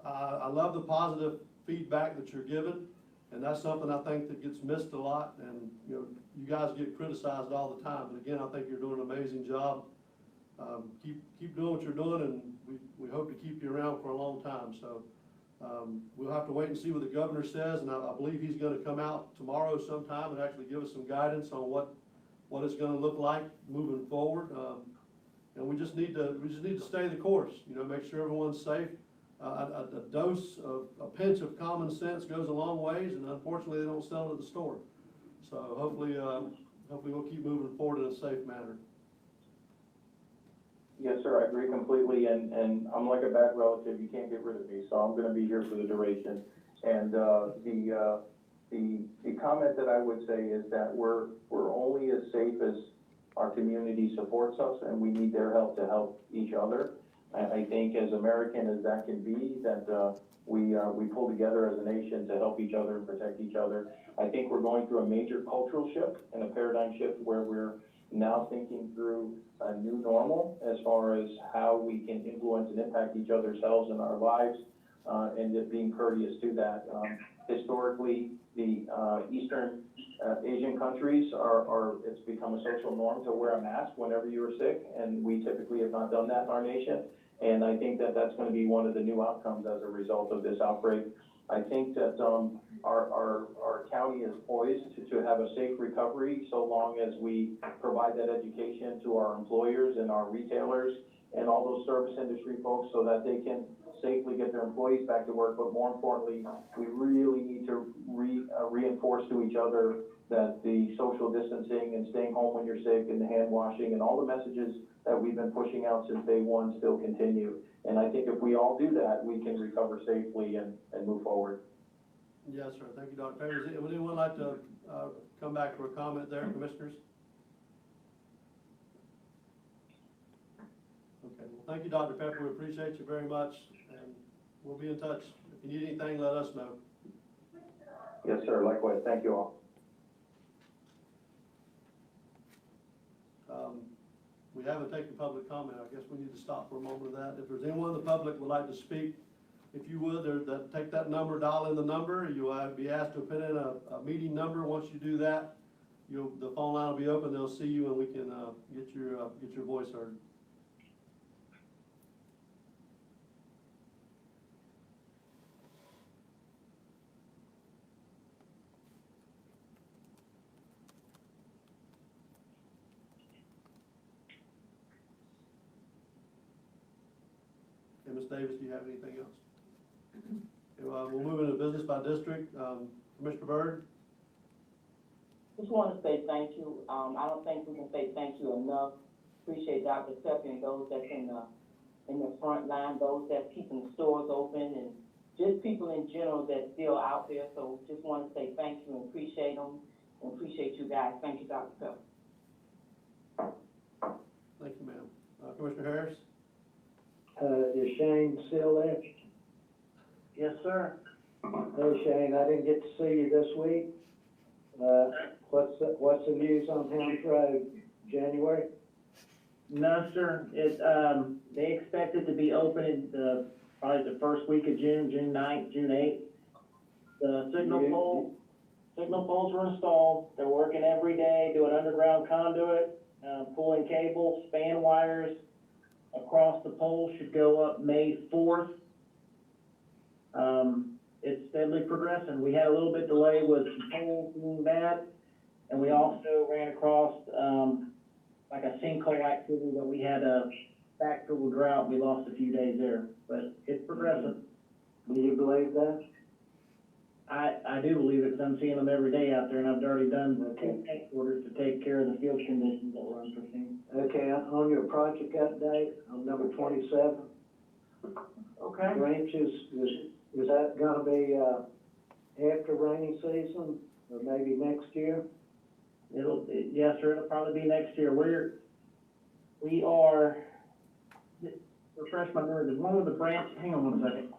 I love the positive feedback that you're giving, and that's something I think that gets missed a lot. And you guys get criticized all the time, but again, I think you're doing an amazing job. Keep doing what you're doing, and we hope to keep you around for a long time. So we'll have to wait and see what the governor says, and I believe he's going to come out tomorrow sometime and actually give us some guidance on what it's going to look like moving forward. And we just need to stay the course. Make sure everyone's safe. A dose of a pinch of common sense goes a long ways, and unfortunately, they don't sell it at the store. So hopefully we'll keep moving forward in a safe manner. Yes, sir, I agree completely, and I'm like a bad relative, you can't get rid of me, so I'm gonna be here for the duration. And, the comment that I would say is that we're only as safe as our community supports us, and we need their help to help each other. I think as American as that can be, that, we pull together as a nation to help each other and protect each other. I think we're going through a major cultural shift and a paradigm shift where we're now thinking through a new normal as far as how we can influence and impact each other's health and our lives, and just being courteous to that. Historically, the Eastern Asian countries it's become a social norm to wear a mask whenever you are sick, and we typically have not done that in our nation. And I think that that's going to be one of the new outcomes as a result of this outbreak. I think that our county is poised to have a safe recovery so long as we provide that education to our employers and our retailers and all those service industry folks so that they can safely get their employees back to work. But more importantly, we really need to reinforce to each other that the social distancing and staying home when you're sick and the hand washing and all the messages that we've been pushing out since day one still continue. And I think if we all do that, we can recover safely and move forward. Yes, sir. Thank you, Dr. Perry. Would anyone like to come back for a comment there, commissioners? Okay, well, thank you, Dr. Pepper. We appreciate you very much, and we'll be in touch. If you need anything, let us know. Yes, sir. Likewise. Thank you all. We haven't taken public comment. I guess we need to stop for a moment of that. If there's anyone in the public would like to speak, if you would, take that number, dial in the number. You'll be asked to put in a meeting number. Once you do that, the phone line will be open. They'll see you, and we can get your voice heard. Okay, Ms. Davis, do you have anything else? We'll move into business by district. Commissioner Byrd? Just want to say thank you. I don't think we can say thank you enough. Appreciate Dr. Tucker and those that's in the front line, those that's keeping the stores open, and just people in general that's still out there. So just want to say thank you and appreciate them and appreciate you guys. Thank you, Dr. Tucker. Thank you, ma'am. Commissioner Harris? Is Shane still there? Yes, sir. Hey Shane, I didn't get to see you this week. What's the news on Helms Road, January? No, sir. They expect it to be open in probably the first week of June, June 9th, June 8th. The signal poles were installed. They're working every day, doing underground conduit, pulling cables, span wires across the pole should go up May 4th. It's steadily progressing. We had a little bit delay with some poles being bad, and we also ran across, like a sinkhole activity that we had a backfill with drought. We lost a few days there, but it's progressing. Do you believe that? I do believe it, because I'm seeing them every day out there, and I've already done the Okay. tank orders to take care of the field conditions that were unforeseen. Okay, on your project update, on number 27, Okay. branches, is that gonna be, after rainy season, or maybe next year? Yes, sir, it'll probably be next year. We are, refresh my memory, there's one of the branch, hang on one second.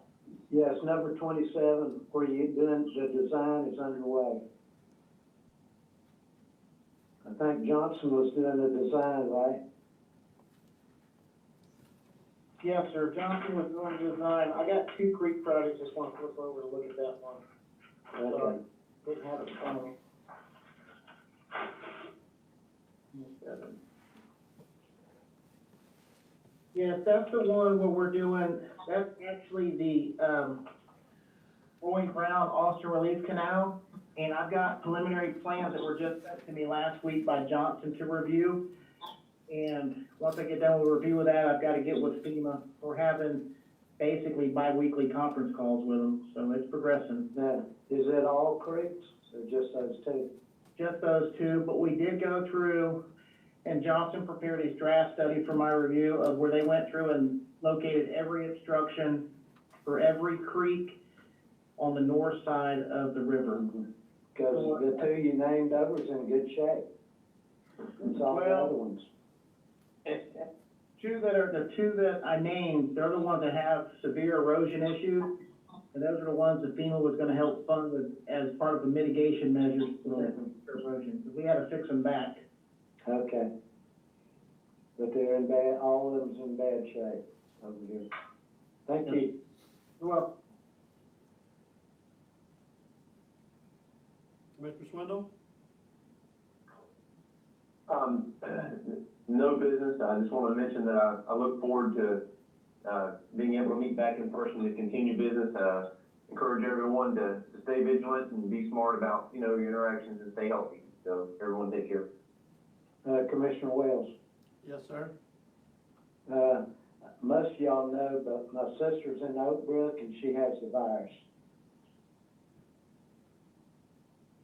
Yes, number 27, where you doing, the design is underway. I think Johnson was doing the design, right? Yes, sir, Johnson was doing the design. I got two creek projects, just want to flip over and look at that one. Okay. Didn't have it in front of me. Yes, that's the one where we're doing, that's actually the, Rolling Ground Austin Relief Canal. And I've got preliminary plans that were just sent to me last week by Johnson to review. And once I get done with a review of that, I've got to get with FEMA. We're having basically bi-weekly conference calls with them, so it's progressing. Now, is it all creeks, or just those two? Just those two, but we did go through, and Johnson prepared his draft study for my review of where they went through and located every obstruction for every creek on the north side of the river. Because the two you named, that was in good shape. It's all the Well, other ones. The two that I named, they're the ones that have severe erosion issues, and those are the ones that FEMA was gonna help fund as part of the mitigation measures for the erosion. We had to fix them back. Okay. But they're in bad, all of them's in bad shape over here. Thank you. Well, Commissioner Swindle? No business. I just want to mention that I look forward to, being able to meet back in person to continue business. Encourage everyone to stay vigilant and be smart about, your interactions and stay healthy. So everyone take care. Commissioner Wells. Yes, sir. Most of y'all know, but my sister's in Oak Brook and she has the virus.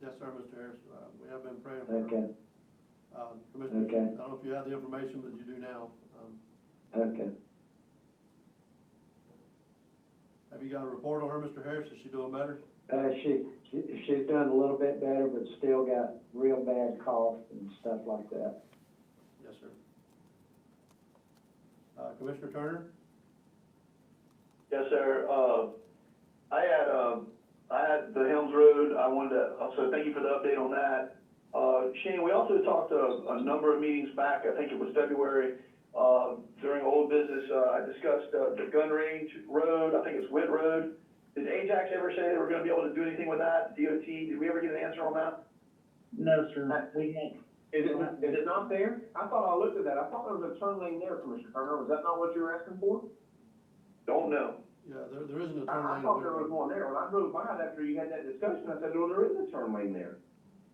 Yes, sir, Mr. Harris. We have been praying for her. Okay, Commissioner, Okay. I don't know if you have the information, but you do now. okay. Have you got a report on her, Mr. Harris? Is she doing better? She's doing a little bit better, but still got real bad cough and stuff like that. Yes, sir. Commissioner Turner? Yes, sir. I had the Helms Road. I wanted to also thank you for the update on that. Shane, we also talked a number of meetings back. I think it was February, during old business. I discussed, the gun range road. I think it's Witt Road. Did Ajax ever say they were gonna be able to do anything with that? DOT, did we ever get an answer on that? no, sir, we had, Is it not there? I thought I looked at that. I thought there was a turn lane there, Commissioner Turner. Was that not what you were asking for? Don't know. Yeah, there isn't a turn lane. I thought there was one there. When I drove by it after you had that discussion, I said, well, there is a turn lane there.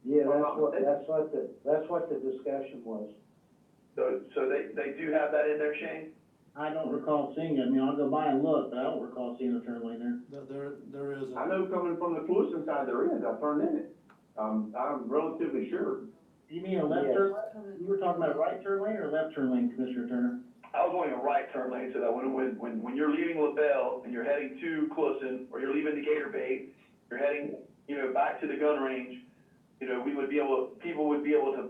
Yeah, that's what the discussion was. So they do have that in there, Shane? I don't recall seeing it. I mean, I'll go by and look, but I don't recall seeing a turn lane there. There is. I know coming from the Cluison side there is, I turned in it. I'm relatively sure. You mean a left Yes. turn lane? You were talking about a right turn lane or a left turn lane, Commissioner Turner? I was wanting a right turn lane so that when you're leaving LaBelle and you're heading to Cluison, or you're leaving Decatur Bay, you're heading, back to the gun range, people would be able to,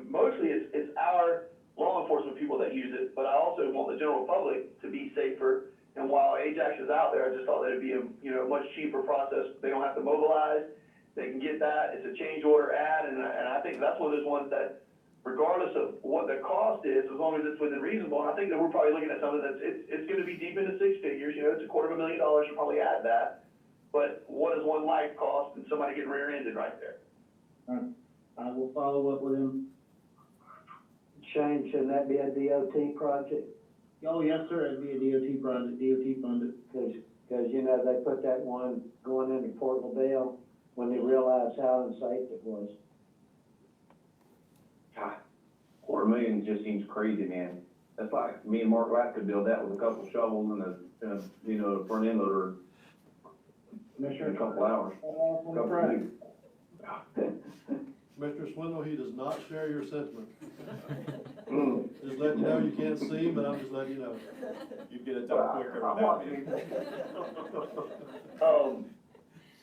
mostly it's our law enforcement people that use it, but I also want the general public to be safer. And while Ajax is out there, I just thought that it'd be a much cheaper process. They don't have to mobilize. They can get that. It's a change order ad, and I think that's one of those ones that, regardless of what the cost is, as long as it's within reasonable, and I think that we're probably looking at something that's, it's gonna be deep into six figures, it's $250,000, you'll probably add that. But what does one life cost and somebody getting rear-ended right there? All right, I will follow up with him. Shane, shouldn't that be a DOT project? Oh, yes, sir, it'd be a DOT project, DOT funded. Cause they put that one going into Port LaBelle when they realized how unsafe it was. God, $250,000 just seems crazy, man. That's like me and Mark Lapp could build that with a couple shovels and a front end loader in Commissioner. a couple hours. Couple weeks. Mr. Swindle, he does not share your sentiment. Mm. Just letting you know, you can't see him, but I'm just letting you know. You get it done quicker I'm without watching. me.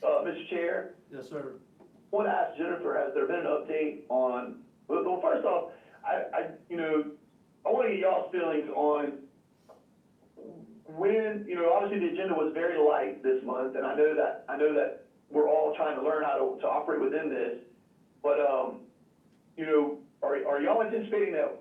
Mr. Chair, Yes, sir. I want to ask Jennifer, has there been an update on, well, first off, I want to get y'all's feelings on when, obviously the agenda was very light this month, and I know that we're all trying to learn how to operate within this, but, are y'all anticipating that,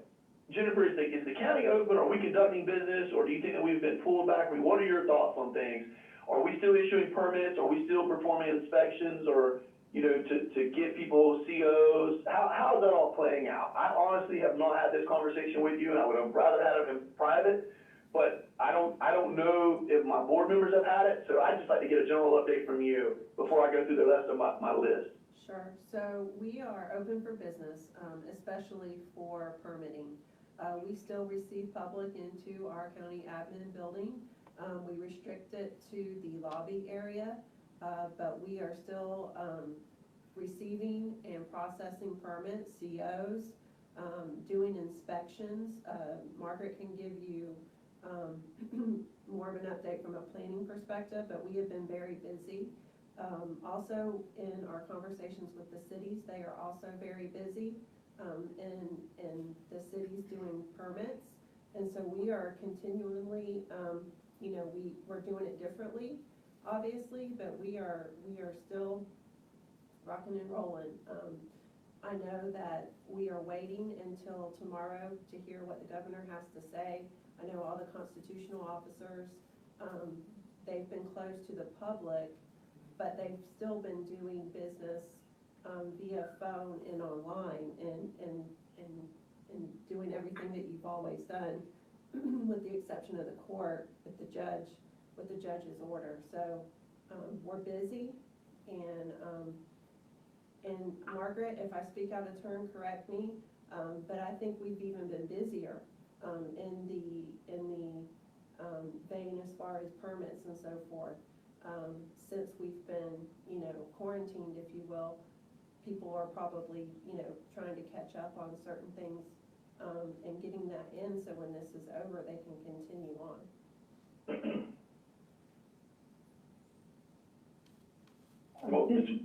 Jennifer, is the county open, are we conducting business, or do you think that we've been pulled back? I mean, what are your thoughts on things? Are we still issuing permits? Are we still performing inspections, or, to get people COs? How is that all playing out? I honestly have not had this conversation with you, and I would have rather had it in private, but I don't know if my board members have had it, so I'd just like to get a general update from you before I go through the rest of my list. Sure, so we are open for business, especially for permitting. We still receive public into our county admin building. We restrict it to the lobby area, but we are still receiving and processing permits, COs, doing inspections. Margaret can give you more of an update from a planning perspective, but we have been very busy. Also, in our conversations with the cities, they are also very busy, in the cities doing permits. And so we are continually, we're doing it differently, obviously, but we are still rocking and rolling. I know that we are waiting until tomorrow to hear what the governor has to say. I know all the constitutional officers, they've been closed to the public, but they've still been doing business via phone and online and doing everything that you've always done, with the exception of the court, with the judge's order. So we're busy, and Margaret, if I speak out of turn, correct me, but I think we've even been busier in the vein as far as permits and so forth. Since we've been, quarantined, if you will, people are probably, trying to catch up on certain things, and getting that in, so when this is over, they can continue on. Well, Mr.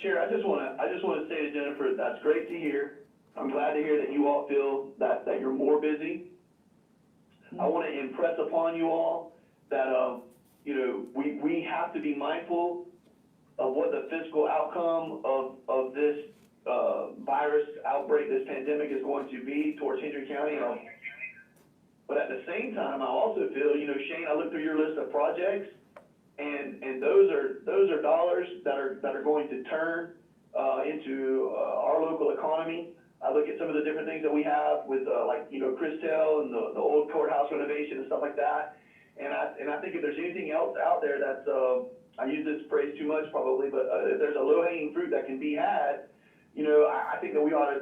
Chair, I just want to say to Jennifer, that's great to hear. I'm glad to hear that you all feel that you're more busy. I want to impress upon you all that, we have to be mindful of what the fiscal outcome of this virus outbreak, this pandemic is going to be towards Hendry County. But at the same time, I also feel, Shane, I looked through your list of projects, and those are dollars that are going to turn into our local economy. I look at some of the different things that we have with Christel and the old courthouse renovation and stuff like that. And I think if there's anything else out there that's, I use this phrase too much probably, but if there's a low-hanging fruit that can be had, I think that we ought to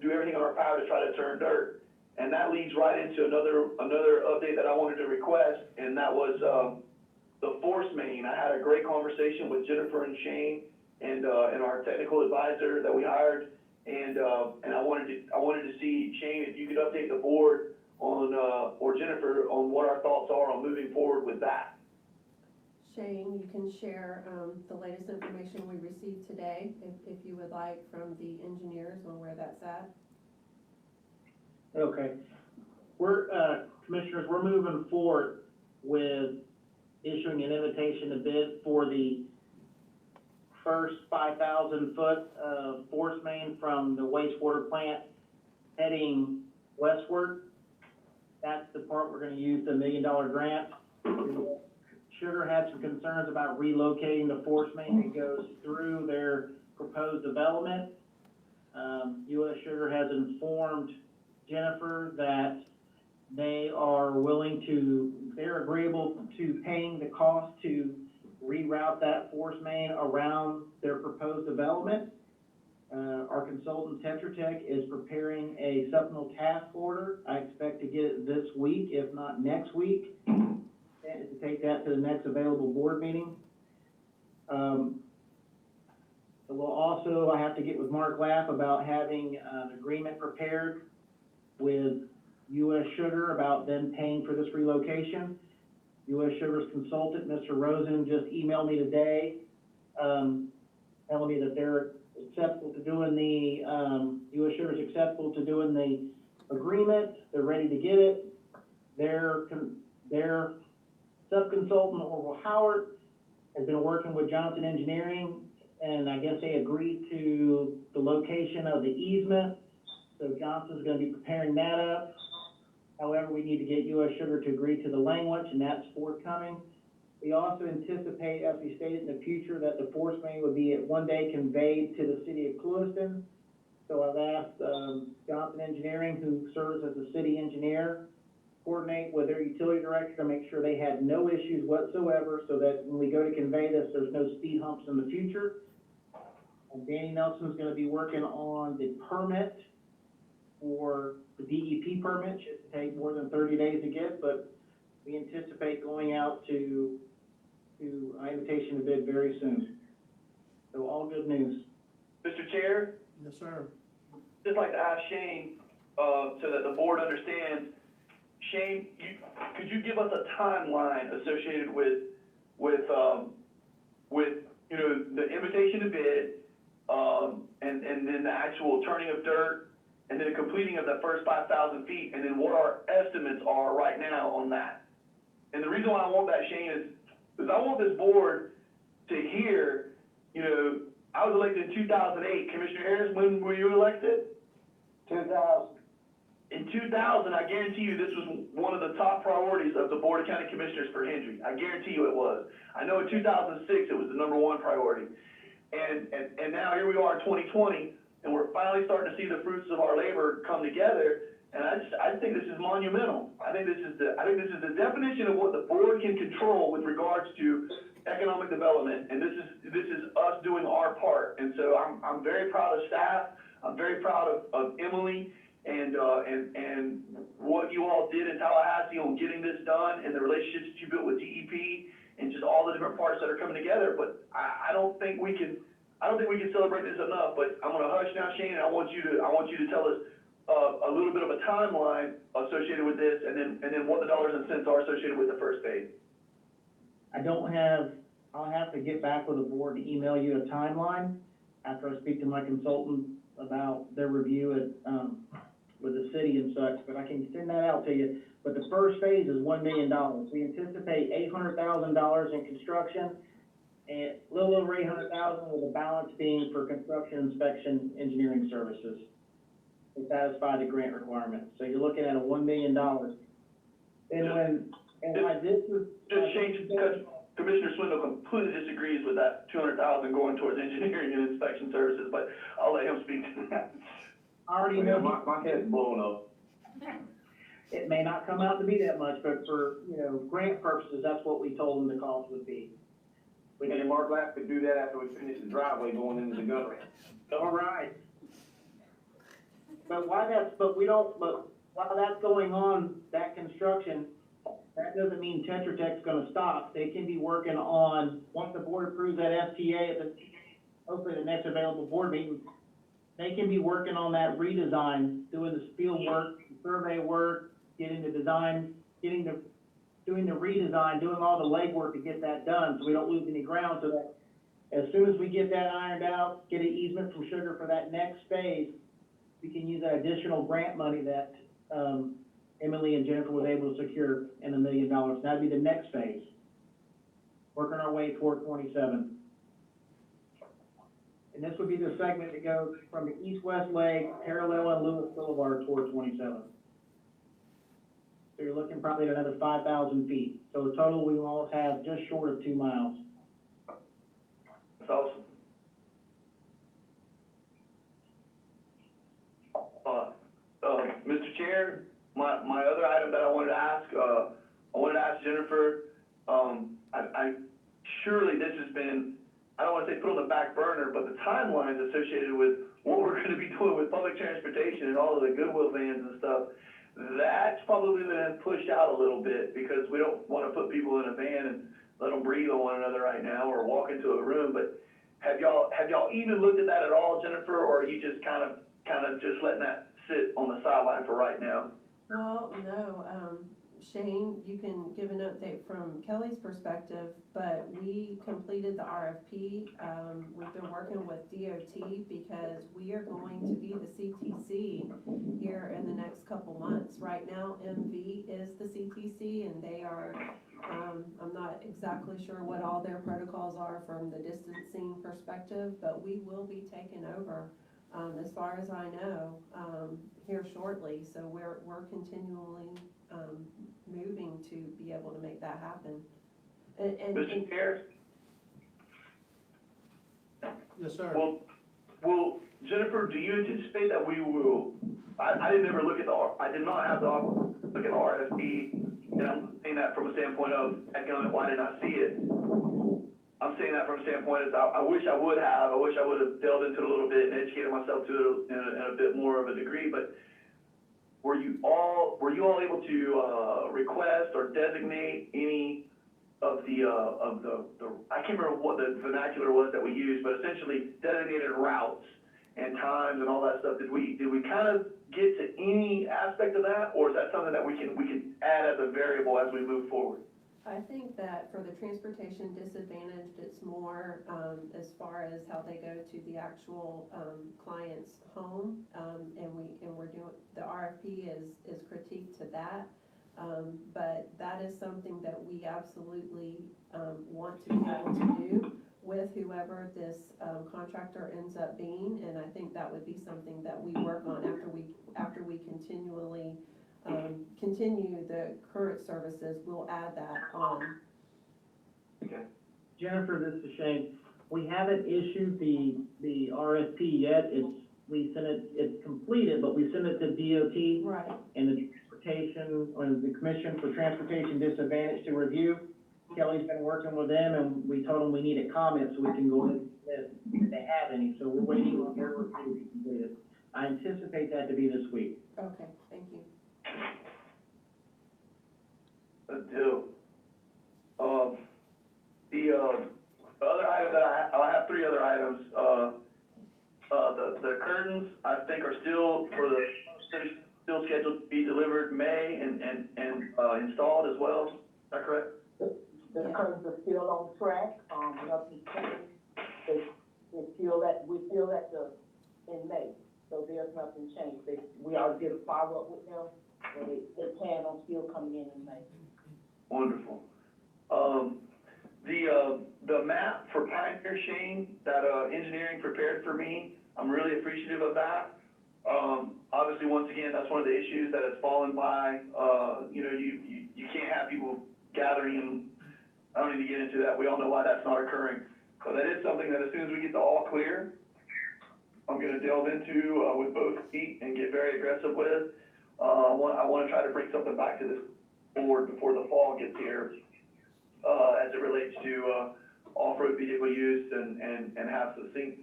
do everything in our power to try to turn dirt And that leads right into another update that I wanted to request, and that was, the force main. I had a great conversation with Jennifer and Shane and our technical advisor that we hired. And I wanted to see, Shane, if you could update the board on, or Jennifer, on what our thoughts are on moving forward with that. Shane, you can share, the latest information we received today, if you would like, from the engineers on where that's at. Okay. Commissioners, we're moving forward with issuing an invitation to bid for the first 5,000 foot force main from the wastewater plant heading westward. That's the part we're gonna use the $1 million grant. Sugar had some concerns about relocating the force main that goes through their proposed development. US Sugar has informed Jennifer that they're agreeable to paying the cost to reroute that force main around their proposed development. Our consultant Tetra Tech is preparing a supplemental task order. I expect to get it this week, if not next week, and to take that to the next available board meeting. I have to get with Mark Lapp about having an agreement prepared with US Sugar about them paying for this relocation. US Sugar's consultant, Mr. Rosen, just emailed me today, telling me that they're acceptable to doing the, US Sugar's acceptable to doing the agreement. They're ready to get it. Their sub-consultant, Orville Howard, has been working with Johnson Engineering, and I guess they agreed to the location of the easement. So Johnson's gonna be preparing that up. However, we need to get US Sugar to agree to the language, and that's forthcoming. We also anticipate, as we stated in the future, that the force main would be one day conveyed to the city of Clewiston. So I've asked Johnson Engineering, who serves as the city engineer, coordinate with their utility director to make sure they had no issues whatsoever, so that when we go to convey this, there's no speed humps in the future. And Danny Nelson's gonna be working on the permit for the DEP permit. Should take more than 30 days to get, but we anticipate going out to invitation to bid very soon. So all good news. Mr. Chair, Yes, sir. just like to ask Shane, so that the board understands. Shane, could you give us a timeline associated with, you know, the invitation to bid, and then the actual turning of dirt, and then the completing of the first 5,000 feet, and then what our estimates are right now on that? And the reason why I want that, Shane, is I want this board to hear, you know, I was elected in 2008. Commissioner Harris, when were you elected? 2000. In 2000, I guarantee you this was one of the top priorities of the Board of County Commissioners for Hendry. I guarantee you it was. I know in 2006 it was the #1 priority. And now here we are in 2020, and we're finally starting to see the fruits of our labor come together. And I think this is monumental. I think this is the definition of what the board can control with regards to economic development. And this is us doing our part. And so I'm very proud of staff. I'm very proud of Emily and what you all did in Tallahassee on getting this done, and the relationships that you built with DEP and just all the different parts that are coming together. But I don't think we can celebrate this enough. But I'm gonna hush now, Shane, and I want you to tell us a little bit of a timeline associated with this, and then what the dollars and cents are associated with the first phase. I'll have to get back with the board to email you a timeline after I speak to my consultant about their review with the city and such, but I can send that out to you. But the first phase is $1 million. We anticipate $800,000 in construction, and a little over $800,000 with the balance being for construction inspection engineering services to satisfy the grant requirements. So you're looking at a $1 million. Just Shane, because Commissioner Swindle completely disagrees with that $200,000 going towards engineering and inspection services, but I'll let him speak to that. I already know. My head's blown up. It may not come out to be that much, but for, grant purposes, that's what we told them the cost would be. And Mark Lapp could do that after we finish the driveway going into the gutter. All right. But while that's going on, that construction, that doesn't mean Tetra Tech's gonna stop. They can be working on, once the board approves that FTA at the, hopefully the next available board meeting, they can be working on that redesign, doing the field work, survey work, getting the design, doing the redesign, doing all the legwork to get that done, so we don't lose any ground, so that as soon as we get that ironed out, get an easement from Sugar for that next phase, we can use that additional grant money that, Emily and Jennifer was able to secure in $1 million. That'd be the next phase. Working our way toward 27. And this would be the segment that goes from the east-west leg, parallel on Lewis Boulevard toward 27. So you're looking probably at another 5,000 feet. So the total we will have just short of 2 miles. That's awesome. Mr. Chair, my other item that I wanted to ask Jennifer, I surely this has been, I don't want to say put on the back burner, but the timelines associated with what we're going to be doing with public transportation and all of the Goodwill vans and stuff, that's probably been pushed out a little bit because we don't want to put people in a van and let them breathe on one another right now or walk into a room. But have y'all even looked at that at all, Jennifer, or are you just kind of just letting that sit on the sideline for right now? Well, no, Shane, you can give an update from Kelly's perspective, but we completed the RFP. We've been working with DOT because we are going to be the CTC here in the next couple months. Right now, MV is the CTC, and they are, I'm not exactly sure what all their protocols are from the distancing perspective, but we will be taking over, as far as I know, here shortly. So we're continually moving to be able to make that happen. Mr. Chair? Yes, sir. Well, Jennifer, do you anticipate that we will, I didn't ever look at I did not have the look at the RFP, and I'm saying that from a standpoint of, why did I see it? I'm saying that from a standpoint of, I wish I would have delved into it a little bit and educated myself to it in a bit more of a degree, but were you all able to request or designate any of the I can't remember what the vernacular was that we used, but essentially designated routes and times and all that stuff? Did we kind of get to any aspect of that, or is that something that we can add as a variable as we move forward? I think that for the transportation disadvantaged, it's more as far as how they go to the actual client's home, and we're doing, the RFP is critique to that, but that is something that we absolutely want to be able to do with whoever this contractor ends up being, and I think that would be something that we work on after we continually continue the current services. We'll add that on. Okay. Jennifer, this is Shane. We haven't issued the RFP yet. It's completed, but we sent it to DOT. Right. And the the Commission for Transportation Disadvantage to review. Kelly's been working with them, and we told them we needed comments so we can go in if they have any. So we're waiting on their review to be completed. I anticipate that to be this week. Okay, thank you. Good deal. The other item that I have 3 other items. The curtains, I think, are still still scheduled to be delivered May and installed as well. Is that correct? The curves are still on track, nothing changed. We feel that in May, so there's nothing changed. We already did a follow-up with them, and they plan on still coming in May. Wonderful. The map for Pioneer, Shane, that engineering prepared for me, I'm really appreciative of that. Obviously, once again, that's one of the issues that has fallen by. You can't have people gathering, and I don't need to get into that. We all know why that's not occurring. But that is something that as soon as we get the all clear, I'm going to delve into with both feet and get very aggressive with. I want to try to bring something back to this board before the fall gets here, as it relates to off-road vehicle use and have succinct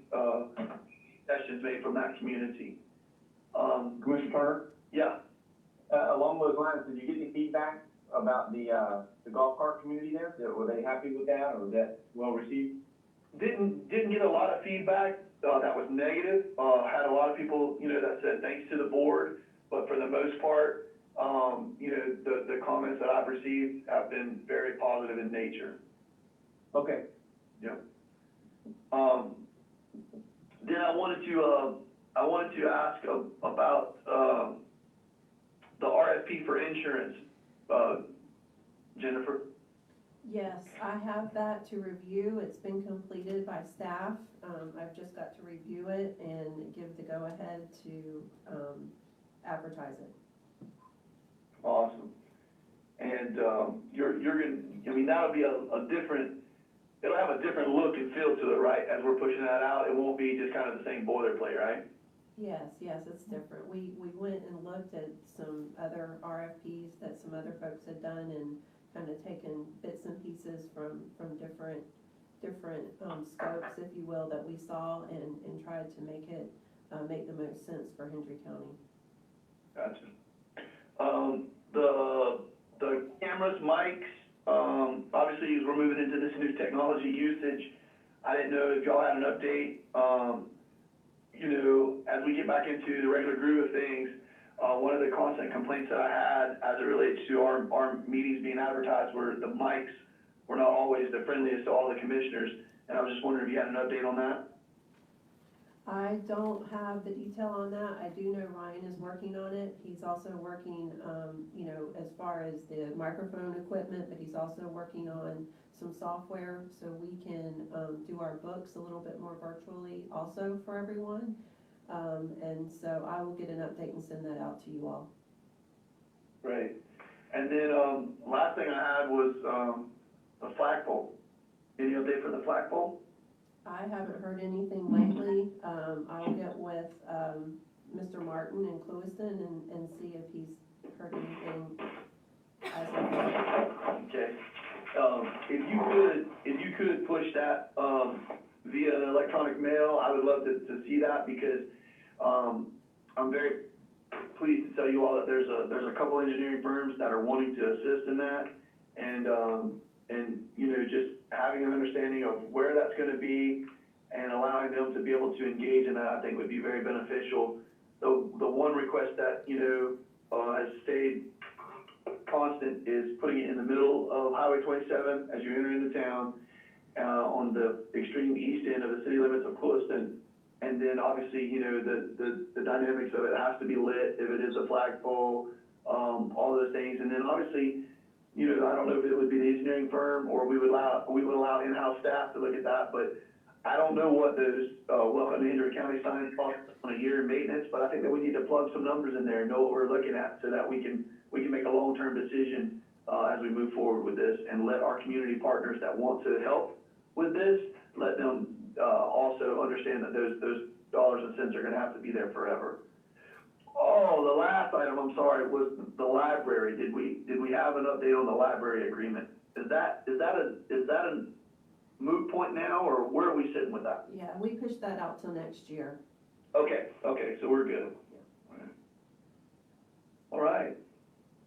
suggestions made from that community. Commissioner Turner? Yeah. those lines, did you get any feedback about the golf cart community there? Were they happy with that, or was that well received? Didn't get a lot of feedback, that was negative. Had a lot of people, that said thanks to the board, but for the most part, the comments that I've received have been very positive in nature. Okay. Yeah. Then I wanted to ask about, the RFP for insurance, Jennifer. Yes, I have that to review. It's been completed by staff. I've just got to review it and give the go-ahead to, advertise it. Awesome. And, you're gonna, that'll be a different, it'll have a different look and feel to it, right? As we're pushing that out, it won't be just kind of the same boilerplate, right? Yes, it's different. We went and looked at some other RFPs that some other folks had done and kind of taken bits and pieces from different scopes, if you will, that we saw and tried to make it, make the most sense for Hendry County. Gotcha. The cameras, mics, obviously as we're moving into this new technology usage, I didn't know if y'all had an update, as we get back into the regular groove of things. One of the constant complaints that I had as it relates to our meetings being advertised were the mics were not always the friendliest to all the commissioners, and I was just wondering if you had an update on that? I don't have the detail on that. I do know Ryan is working on it. He's also working, as far as the microphone equipment, but he's also working on some software so we can do our books a little bit more virtually also for everyone. And so I will get an update and send that out to you all. Great. And then, last thing I had was, the flagpole. Any update for the flagpole? I haven't heard anything lately. I'll get with Mr. Martin in Clewiston and see if he's heard anything as of yet. Okay. If you could push that via an electronic mail, I would love to see that, because I'm very pleased to tell you all that there's a couple engineering firms that are wanting to assist in that, and just having an understanding of where that's going to be and allowing them to be able to engage in that, I think would be very beneficial. The one request that has stayed constant is putting it in the middle of Highway 27 as you enter into town, on the extreme east end of the city limits of Clewiston. And then obviously, the dynamics of it has to be lit if it is a flagpole, all those things. And then obviously, I don't know if it would be the engineering firm or we would allow in-house staff to look at that, but I don't know what those, welcome to Hendry County signs cost on a year in maintenance, but I think that we need to plug some numbers in there and know what we're looking at so that we can make a long-term decision, as we move forward with this, and let our community partners that want to help with this, let them, also understand that those dollars and cents are gonna have to be there forever. Oh, the last item, I'm sorry, was the library. Did we have an update on the library agreement? Is that a moot point now, or where are we sitting with that? Yeah, we pushed that out till next year. Okay, so we're good. All right.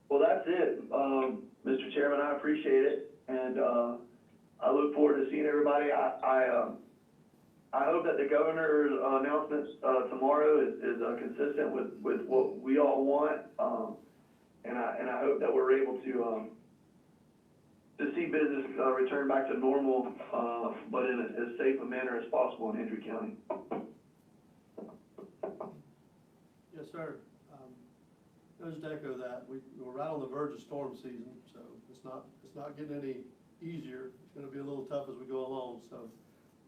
Well, that's it. Mr. Chairman, I appreciate it, and I look forward to seeing everybody. I hope that the governor's announcements tomorrow is consistent with what we all want, and I hope that we're able to see business return back to normal, but in as safe a manner as possible in Hendry County. Yes, sir. Just to echo that, we're right on the verge of storm season, so it's not getting any easier. It's gonna be a little tough as we go along, so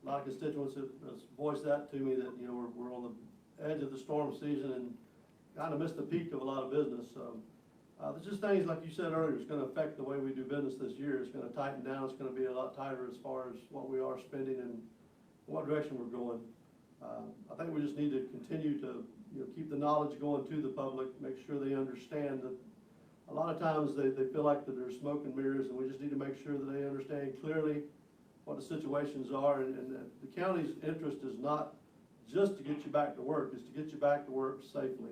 a lot of constituents have voiced that to me, that, we're on the edge of the storm season and kind of missed the peak of a lot of business, so. There's just things, like you said earlier, it's gonna affect the way we do business this year. It's gonna tighten down, it's gonna be a lot tighter as far as what we are spending and what direction we're going. I think we just need to continue to, keep the knowledge going to the public, make sure they understand that a lot of times they feel like that there's smoke and mirrors, and we just need to make sure that they understand clearly what the situations are, and that the county's interest is not just to get you back to work, it's to get you back to work safely.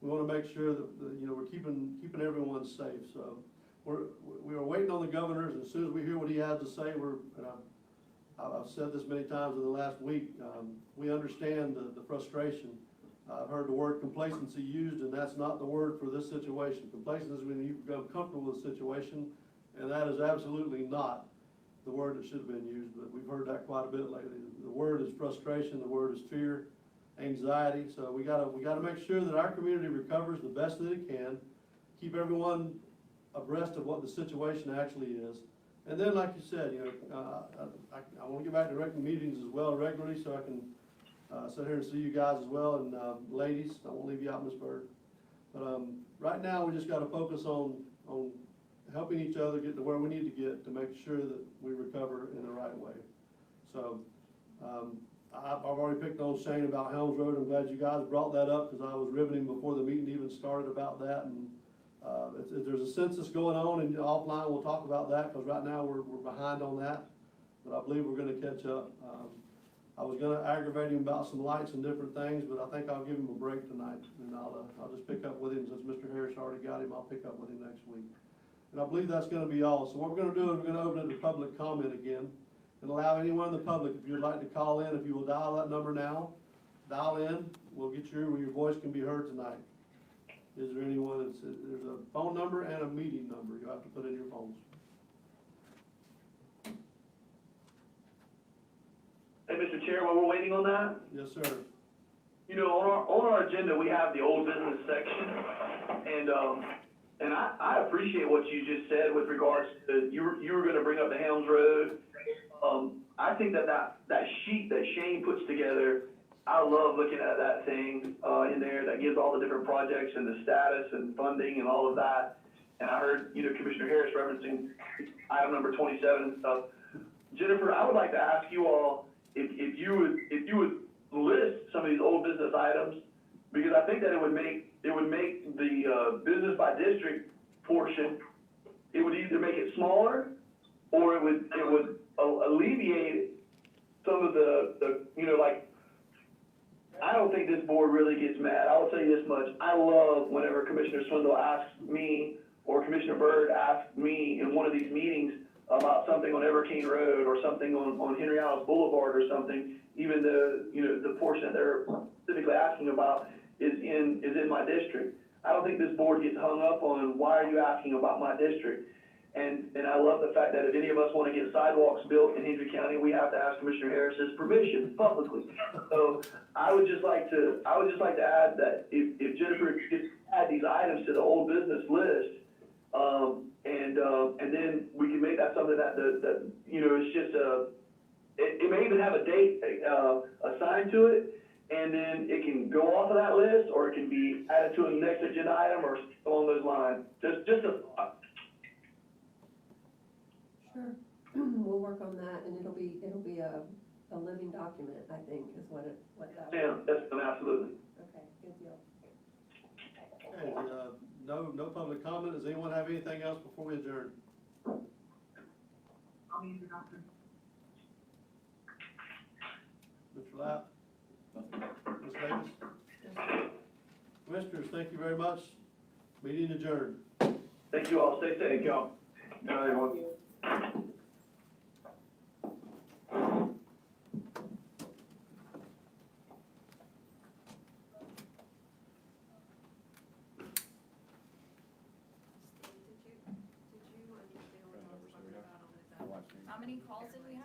we wanna make sure that, you know, we're keeping everyone safe, so. We are waiting on the governors, and as soon as we hear what he has to say, and I've said this many times in the last week, we understand the frustration. I've heard the word complacency used, and that's not the word for this situation. Complacency is when you become comfortable with the situation, and that is absolutely not the word that should have been used, but we've heard that quite a bit lately. The word is frustration, the word is fear, anxiety, so we gotta make sure that our community recovers the best that it can, keep everyone abreast of what the situation actually is. And then, like you said, you know, I wanna get back to regular meetings as well regularly, so I can, sit here and see you guys as well, and, ladies, I won't leave you out, Ms. Bird. But, right now, we just gotta focus on helping each other get to where we need to get to make sure that we recover in the right way. So, I've already picked on Shane about Helms Road. I'm glad you guys brought that up, because I was riveting before the meeting even started about that, and there's a census going on, and offline we'll talk about that, because right now we're behind on that, but I believe we're gonna catch up. I was gonna aggravate him about some lights and different things, but I think I'll give him a break tonight, and I'll just pick up with him, since Mr. Harris already got him, I'll pick up with him next week. And I believe that's gonna be all. So what we're gonna do is we're gonna open it to public comment again, and allow anyone in the public, if you'd like to call in, if you will dial that number now, dial in, we'll get you where your voice can be heard tonight. Is there anyone there's a phone number and a meeting number you have to put in your phones. Hey, Mr. Chair, while we're waiting on that, Yes, sir. you know, on our agenda, we have the old business section, and I appreciate what you just said with regards to, you were gonna bring up the Helms Road. I think that sheet that Shane puts together, I love looking at that thing, in there, that gives all the different projects and the status and funding and all of that. And I heard, you know, Commissioner Harris referencing item number 27 and stuff. Jennifer, I would like to ask you all, if you would list some of these old business items, because I think that it would make the business by district portion, it would either make it smaller, or it would alleviate some of the, you know, like, I don't think this board really gets mad. I will tell you this much. I love whenever Commissioner Swindle asks me, or Commissioner Byrd asks me in one of these meetings about something on Evergreen Road, or something on Henry Isles Boulevard or something, even though, you know, the portion that they're specifically asking about is in my district. I don't think this board gets hung up on, why are you asking about my district? And I love the fact that if any of us want to get sidewalks built in Hendry County, we have to ask Commissioner Harris's permission publicly. So I would just like to add that if Jennifer could add these items to the old business list, and then we can make that something that you know, it's just it may even have a date assigned to it, and then it can go off of that list, or it can be added to a next agenda item, or along those lines. Just a thought. Sure, we'll work on that, and it'll be a living document, I think, is what that. Yeah, absolutely. Okay, good deal. Okay, no public comment. Does anyone have anything else before we adjourn? Mr. Lapp? Ms. Davis? Commissioners, thank you very much. Meeting adjourned. Thank you all. Stay safe. Thank y'all. Good night, everyone. How many calls did we have?